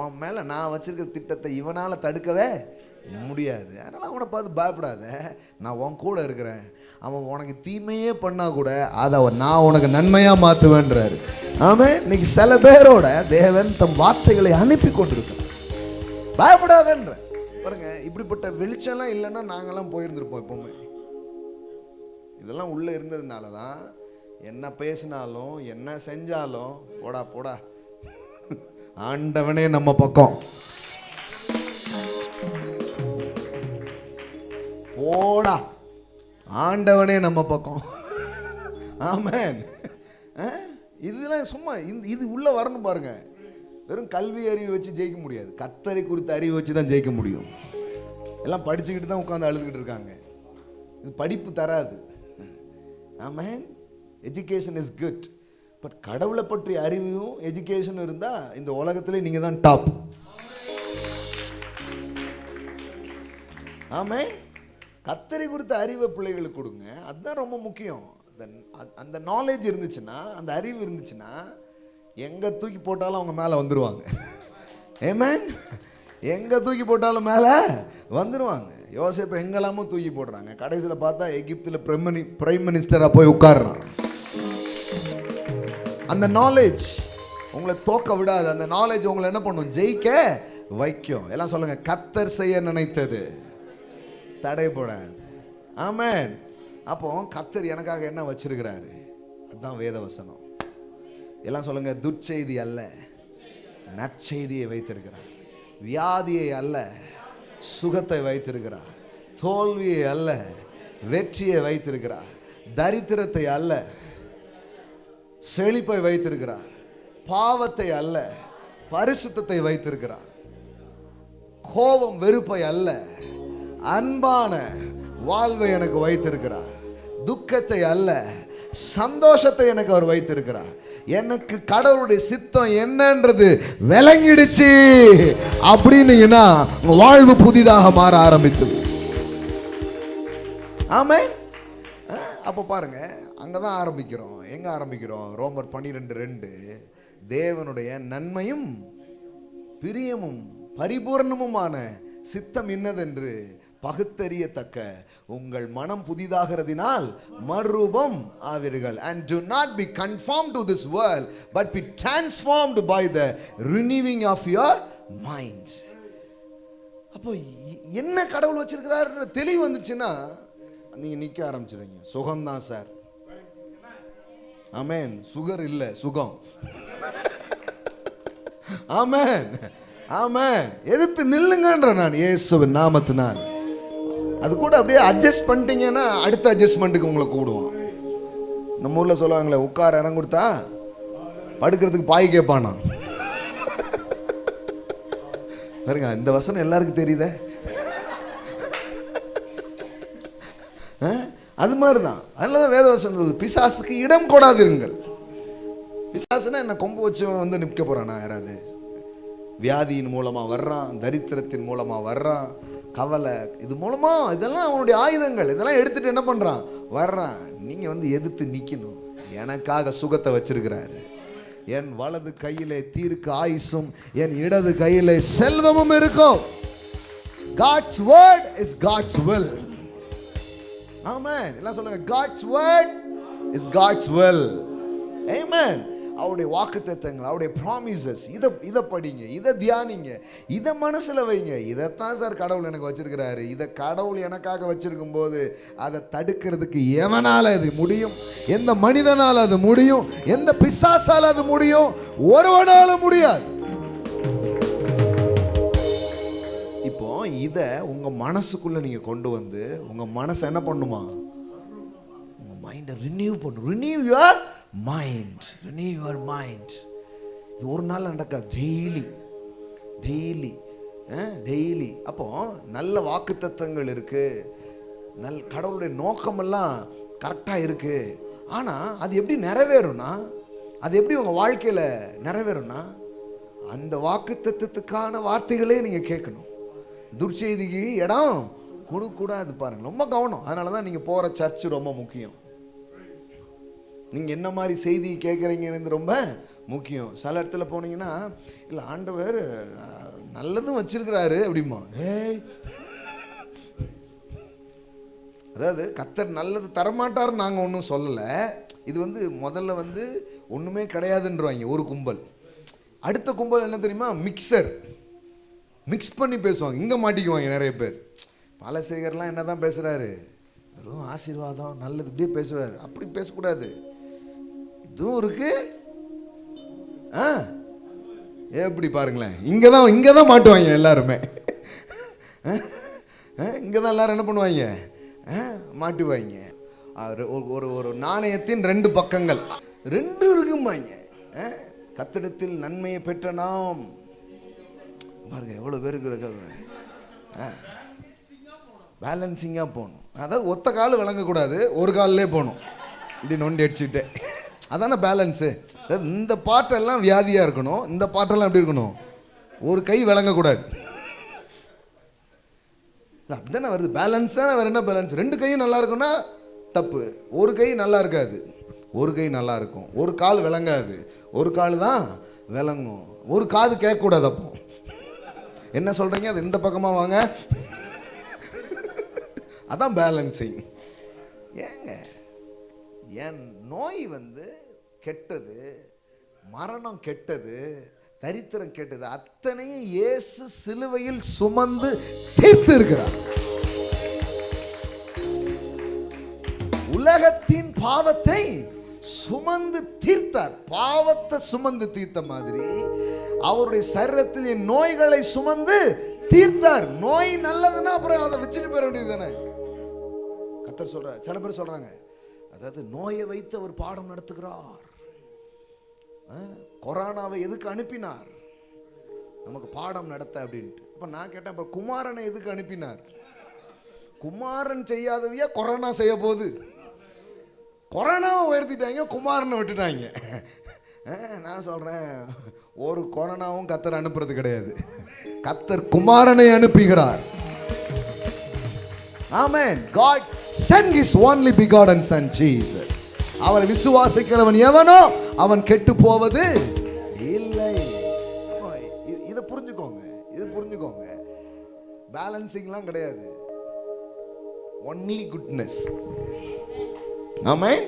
உன் மேலே நான் வச்சிருக்கிற திட்டத்தை இவனால் தடுக்கவே முடியாது. அதனால் அவனை பார்த்து பயப்படாத, நான் உன் கூட இருக்கிறேன். அவன் உனக்கு தீமையே பண்ணா கூட அதை நான் உனக்கு நன்மையாக மாற்றுவேன்றாரு. ஆமாம், இன்னைக்கு சில பேரோட தேவன் தம் வார்த்தைகளை அனுப்பி கொண்டிருக்கிறார். பயப்படாதன்ற பாருங்க. இப்படிப்பட்ட வெளிச்சம்லாம் இல்லைன்னா நாங்கள்லாம் போயிருந்துருப்போம் எப்பவுமே. இதெல்லாம் உள்ளே இருந்ததுனால தான் என்ன பேசினாலும் என்ன செஞ்சாலும் போடா போடா, ஆண்டவனே நம்ம பக்கம், போடா ஆண்டவனே நம்ம பக்கம். ஆமென். இதெல்லாம் சும்மா இது உள்ள வரணும் பாருங்க. வெறும் கல்வி அறிவு வச்சு ஜெயிக்க முடியாது, கர்த்தரை குறித்த அறிவு வச்சு தான் ஜெயிக்க முடியும். எல்லாம் படிச்சுக்கிட்டு தான் உட்காந்து அழுதுகிட்டு இருக்காங்க. இது படிப்பு தராது. ஆமென். எஜுகேஷன் இஸ் குட், பட் கடவுளை பற்றிய அறிவும் எஜுகேஷன் இருந்தா இந்த உலகத்திலே நீங்க தான் டாப். ஆமென். கர்த்தரை குறித்த அறிவை பிள்ளைகளுக்கு கொடுங்க, அதுதான் ரொம்ப முக்கியம். அந்த நாலேஜ் இருந்துச்சுன்னா, அந்த அறிவு இருந்துச்சுன்னா, எங்க தூக்கி போட்டாலும் அவங்க மேலே வந்துடுவாங்க. ஆமென். எங்க தூக்கி போட்டாலும் மேலே வந்துடுவாங்க. யோசேப்பு எங்கெல்லாமோ தூக்கி போடுறாங்க, கடைசியில் பார்த்தா எகிப்தில் பிரைம் மினிஸ்டராக போய் உட்கார்றான். அந்த நாலேஜ் உங்களை தோக்க விடாது. அந்த நாலேஜ் உங்களை என்ன பண்ணும்? ஜெயிக்க வைக்கும். எல்லாம் சொல்லுங்க, கர்த்தர் செய்ய நினைத்தது தடைபடாது. ஆமென். அப்போ கர்த்தர் எனக்காக என்ன வச்சிருக்கிறாரு? அதுதான் வேத வசனம். எல்லாம் சொல்லுங்க, துர்ச்செய்தி அல்ல நற்செய்தியை வைத்திருக்கிறார். வியாதியை அல்ல சுகத்தை வைத்திருக்கிறார். தோல்வியை அல்ல வெற்றியை வைத்திருக்கிறார். தரித்திரத்தை அல்ல செழிப்பை வைத்திருக்கிறார். பாவத்தை அல்ல பரிசுத்தத்தை வைத்திருக்கிறார். கோபம் வெறுப்பை அல்ல அன்பான வாழ்வை எனக்கு வைத்திருக்கிறார். துக்கத்தை அல்ல சந்தோஷத்தை எனக்கு அவர் வைத்திருக்கிறார். எனக்கு கடவுளுடைய சித்தம் என்னன்றது விளங்கிடுச்சு அப்படின்னீங்கன்னா வாழ்வு புதிதாக மாற ஆரம்பித்தது. ஆமென். அப்போ பாருங்க, அங்கதான் ஆரம்பிக்கிறோம். எங்க ஆரம்பிக்கிறோம்? ரோமர் 12:2 தேவனுடைய நன்மையும் பிரியமும் பரிபூர்ணமுமான சித்தம் இன்னதென்று பகுத்தறியத்தக்க உங்கள் மனம் புதிதாகிறதினால் மறுரூபம் ஆவீர்கள். And do not be conformed to this world, but be transformed by the renewing of your mind. அப்போ என்ன கடவுள் வச்சிருக்கிறாருன்ற தெளிவு வந்துச்சுன்னா நீங்க நிக்க ஆரம்பிச்சிடுங்க. சுகம்தான் சார். ஆமென். சுகர் இல்ல, சுகம். ஆமென், ஆமென். எதிர்த்து நில்லுங்கன்ற நான் இயேசுவின் நாமத்தினால். அது கூட அப்படியே அட்ஜஸ்ட் பண்ணிட்டீங்கன்னா அடுத்த அட்ஜஸ்ட்மெண்ட்டுக்கு உங்களை கூடுவான். நம்ம ஊரில் சொல்லுவாங்களே, உட்கார இடம் கொடுத்தா படுக்கிறதுக்கு பாய் கேட்பானா. பாருங்க, இந்த வசனம் எல்லாருக்கும் தெரியுதே. அது மாதிரி தான். அதில் தான் வேத வசனம் சொல்லுது, பிசாசுக்கு இடம் கொடாதிருங்கள். பிசாசுனா என்ன, கொம்பு வச்சு வந்து நிற்க போறானா? யாராவது வியாதியின் மூலமா வர்றான், தரித்திரத்தின் மூலமா வர்றான், கவலை, இது மூலமா இதெல்லாம் அவனுடைய ஆயுதங்கள். இதெல்லாம் எடுத்துட்டு என்ன பண்றான், வர்றான். நீங்க வந்து எதிர்த்து நிக்கணும். எனக்காக சுகத்தை வச்சிருக்கிறாரு. என் வலது கையிலே தீர்க்க ஆயுசும் என் இடது கையிலே செல்வமும் இருக்கும். God's word is God's will. Amen. எல்லாம் சொல்லுங்க, God's word is God's will. Amen. அவருடைய வாக்குத்தத்தங்கள், அவருடைய ப்ராமிசஸ், இதை படிங்க, இதை தியானிங்க, இதை மனசுல வைங்க. இதைத்தான் சார் கடவுள் எனக்கு வச்சிருக்கிறாரு. இதை கடவுள் எனக்காக வச்சிருக்கும் போது அதை தடுக்கிறதுக்கு எவனால அது முடியும்? எந்த மனிதனால அது முடியும்? எந்த பிசாசால அது முடியும்? ஒருவனால முடியாது. இப்போ இதை உங்க மனசுக்குள்ள நீங்க கொண்டு வந்து உங்க மனசை என்ன பண்ணுமா, உங்க மைண்டை ரினியூ பண்ணும். Renew your mind, renew your mind. இது ஒரு நாள் நடக்காது, டெய்லி. அப்போ நல்ல வாக்குத்தத்தங்கள் இருக்கு, கடவுளுடைய நோக்கமெல்லாம் கரெக்டாக இருக்கு. ஆனால் அது எப்படி நிறைவேறும்னா, அது எப்படி உங்கள் வாழ்க்கையில் நிறைவேறும்னா, அந்த வாக்குத்தத்தத்துக்கான வார்த்தைகளே நீங்கள் கேட்கணும். துர்ச்செய்திக்கு இடம் கொடுக்கூடாது. பாருங்க, ரொம்ப கவனம். அதனால தான் நீங்கள் போகிற சர்ச்சு ரொம்ப முக்கியம். நீங்கள் என்ன மாதிரி செய்தி கேட்குறீங்கன்னு ரொம்ப முக்கியம். சில இடத்துல போனீங்கன்னா, இல்லை ஆண்டவர் நல்லதும் வச்சிருக்கிறாரு அப்படிமா. அதாவது கர்த்தர் நல்லது தரமாட்டார் நாங்கள் ஒன்றும் சொல்லலை. இது வந்து முதல்ல வந்து ஒன்றுமே கிடையாதுன்றவாங்க ஒரு கும்பல். அடுத்த கும்பல் என்ன தெரியுமா, மிக்ஸ் பண்ணி பேசுவாங்க. இங்கே மாட்டிக்குவாங்க நிறைய பேர். பாலசேகர்லாம் என்ன தான் பேசுகிறாரு, வெறும் ஆசீர்வாதம் நல்லது இப்படியே பேசுகிறாரு. அப்படி பேசக்கூடாது, இதுவும் இருக்கு. எப்படி பாருங்களேன், இங்கே தான் மாட்டுவாங்க எல்லாருமே. இங்கே தான் எல்லாரும் என்ன பண்ணுவாங்க, மாட்டுவாங்க. ஒரு நாணயத்தின் ரெண்டு பக்கங்கள், ரெண்டு இருக்குமாங்க. கர்த்தரிடத்தில் நன்மையை பெற்ற நாம் பாருங்க எவ்வளோ பேருக்கு பேலன்சிங்காக போகணும். அதாவது ஒத்த கால் விளங்கக்கூடாது, ஒரு காலிலே போகணும். இப்படி நோண்டி அடிச்சுக்கிட்டே, அதான பேலன்ஸு. இந்த பாட்டெல்லாம் வியாதியாக இருக்கணும், இந்த பாட்டெல்லாம் எப்படி இருக்கணும், ஒரு கை விளங்கக்கூடாது. அப்படிதானே வருது பேலன்ஸ் தானே. வேறு என்ன பேலன்ஸ்? ரெண்டு கையும் நல்லா இருக்குன்னா தப்பு. ஒரு கை நல்லா இருக்காது, ஒரு கை நல்லா இருக்கும். ஒரு கால் விளங்காது, ஒரு கால் தான் விளங்கும். ஒரு காது கேட்கக்கூடாது. அப்போ என்ன சொல்கிறீங்க, அது இந்த பக்கமாக வாங்க, அதான் பேலன்சிங். ஏங்க, என் நோய் வந்து கெட்டது, மரணம் கெட்டது, தரித்திரம் கெட்டது, அத்தனையும் இயேசு சிலுவையில் சுமந்து தீர்த்து இருக்கிறார். உலகத்தின் பாவத்தை சுமந்து தீர்த்தார். பாவத்தை சுமந்து தீர்த்த மாதிரி அவருடைய சரீரத்தில் என் நோய்களை சுமந்து தீர்த்தார். நோய் நல்லதுன்னா அப்புறம் அதை வச்சுட்டு போயிட வேண்டியது தானே. கர்த்தர் சொல்ற, சில பேர் சொல்றாங்க, அதாவது நோயை வைத்து அவர் பாடம் நடத்துகிறார். கொரோனாவை எதுக்கு அனுப்பினார், நமக்கு பாடம் நடத்த அப்படின்ட்டு. அப்ப நான் கேட்டேன், இப்ப குமாரனை எதுக்கு அனுப்பினார்? குமாரன் செய்யாததையா கொரோனா செய்ய போகுது. கொரோனாவை உயர்த்திட்டாங்க, குமாரனை விட்டுட்டாங்க. நான் சொல்றேன், ஒரு கொரோனாவும் கர்த்தர் அனுப்புறது கிடையாது, கர்த்தர் குமாரனை அனுப்புகிறார். Amen. God sent his only begotten son Jesus. அவரை விசுவாசிக்கிறவன் எவனோ அவன் கெட்டு போவது இல்லை. இதை புரிஞ்சுக்கோங்க. பேலன்சிங்லாம் கிடையாது, ஒன்லி குட்னஸ். ஆமென்.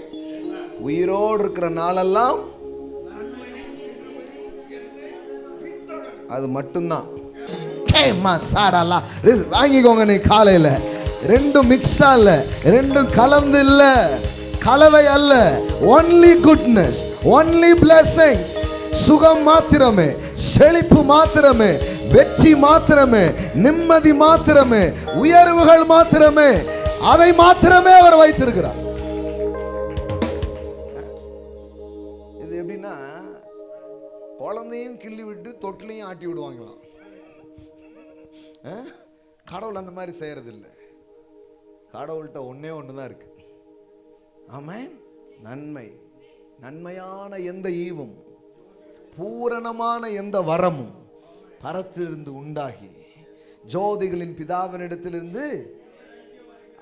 உயிரோடு இருக்கிற நாளெல்லாம் அது மட்டும்தான். வாங்கிக்கோங்க. நீ காலையில ரெண்டும் மிக்ஸா இல்ல, ரெண்டும் கலந்து இல்ல, கலவை அல்ல. Only goodness, only blessings. சுகம் மாத்திரமே, செழிப்பு மாத்திரமே, வெற்றி மாத்திரமே, நிம்மதி மாத்திரமே, உயர்வுகள் மாத்திரமே, அதை மாத்திரமே அவர் வைத்திருக்கிறார். இது எப்படின்னா, குழந்தையும் கிள்ளி விட்டு தொட்டிலையும் ஆட்டி விடுவாங்களாம். கடவுள் அந்த மாதிரி செய்யறது இல்லை. கடவுள்கிட்ட ஒன்று தான் இருக்கு. ஆமென். நன்மையான எந்த ஈவும் பூரணமான எந்த வரமும் பரத்திலிருந்து உண்டாகி ஜோதிகளின் பிதாவினிடத்திலிருந்து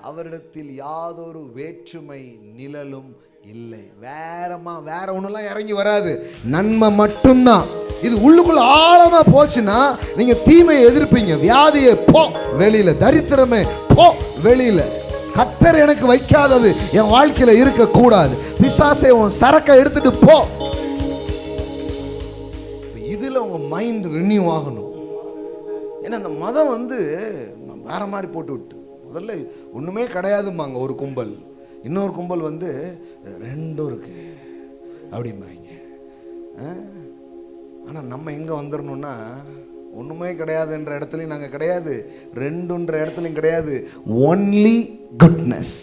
அவரிடத்தில் யாதொரு வேற்றுமை நிழலும் இல்லை. வேற ஒண்ணுலாம் இறங்கி வராது, நன்மை மட்டும்தான். இது உள்ளுக்குள்ள ஆழமா போச்சுன்னா நீங்க தீமையை எதிர்ப்பீங்க. வியாதியை போ வெளியில, தரித்திரமே போ வெளியில, கர்த்தர் எனக்கு வைக்காதது என் வாழ்க்கையில இருக்க கூடாது, பிசாசே உன் சரக்கை எடுத்துட்டு போ. இதுல உங்க மைண்ட் ரினியூ ஆகணும். ஏன்னா அந்த மதம் வேற மாதிரி போட்டு விட்டு, முதல்ல ஒண்ணுமே கிடையாதும்பாங்க ஒரு கும்பல், இன்னொரு கும்பல் ரெண்டும் இருக்கு அப்படிம்பாங்க. ஆனால் நம்ம எங்கே வந்துடணும்னா, ஒன்றுமே கிடையாதுன்ற இடத்துலையும் நாங்கள் கிடையாது, ரெண்டுன்ற இடத்துலையும் கிடையாது. Only goodness,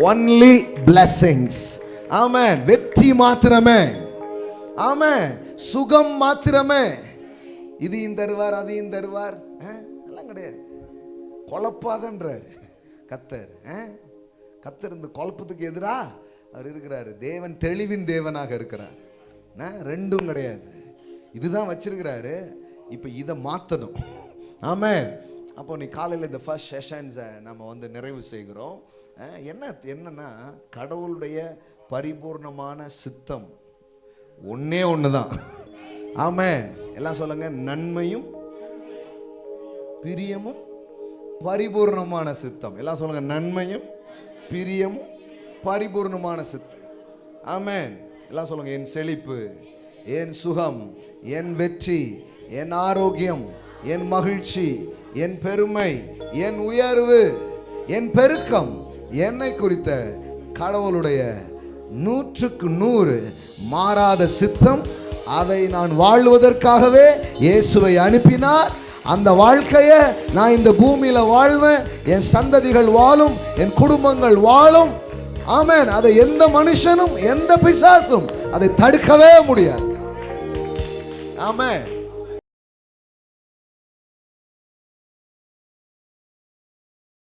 only blessings. ஆமென். வெற்றி மாத்திரமே. ஆமென். சுகம் மாத்திரமே. இதையும் தருவார் அதையும் தருவார் எல்லாம் கிடையாது. குழப்பாதன்றார் கர்த்தர். கர்த்தர் இந்த குழப்பத்துக்கு எதிரா அவர் இருக்கிறார். தேவன் தெளிவின் தேவனாக இருக்கிறார். ரெண்டும் கிடையாது, இதுதான் வச்சிருக்கிறாரு. இப்போ இதை மாற்றணும். ஆமென். அப்போ நீ காலையில் இந்த ஃபர்ஸ்ட் செஷன்ஸை நம்ம நிறைவு செய்கிறோம். என்னன்னா கடவுளுடைய பரிபூர்ணமான சித்தம் ஒன்னே ஒன்று தான். ஆமென். எல்லாம் சொல்லுங்க, நன்மையும் பிரியமும் பரிபூர்ணமான சித்தம். எல்லாம் சொல்லுங்க, நன்மையும் பிரியமும் பரிபூர்ணமான சித்தம். ஆமென். எல்லாம் சொல்லுங்க, என் செழிப்பு, என் சுகம், என் வெற்றி, என் ஆரோக்கியம், என் மகிழ்ச்சி, என் பெருமை, என் உயர்வு, என் பெருக்கம், என்னை குறித்த கடவுளுடைய 100க்கு 100 மாறாத சித்தம். அதை நான் வாழ்வதற்காகவே இயேசுவை அனுப்பினார். அந்த வாழ்க்கையை நான் இந்த பூமியில வாழ்வேன், என் சந்ததிகள் வாழும், என் குடும்பங்கள் வாழும். ஆமென். அதை எந்த மனுஷனும் எந்த பிசாசும் அதை தடுக்கவே முடியாது. ஆமென்.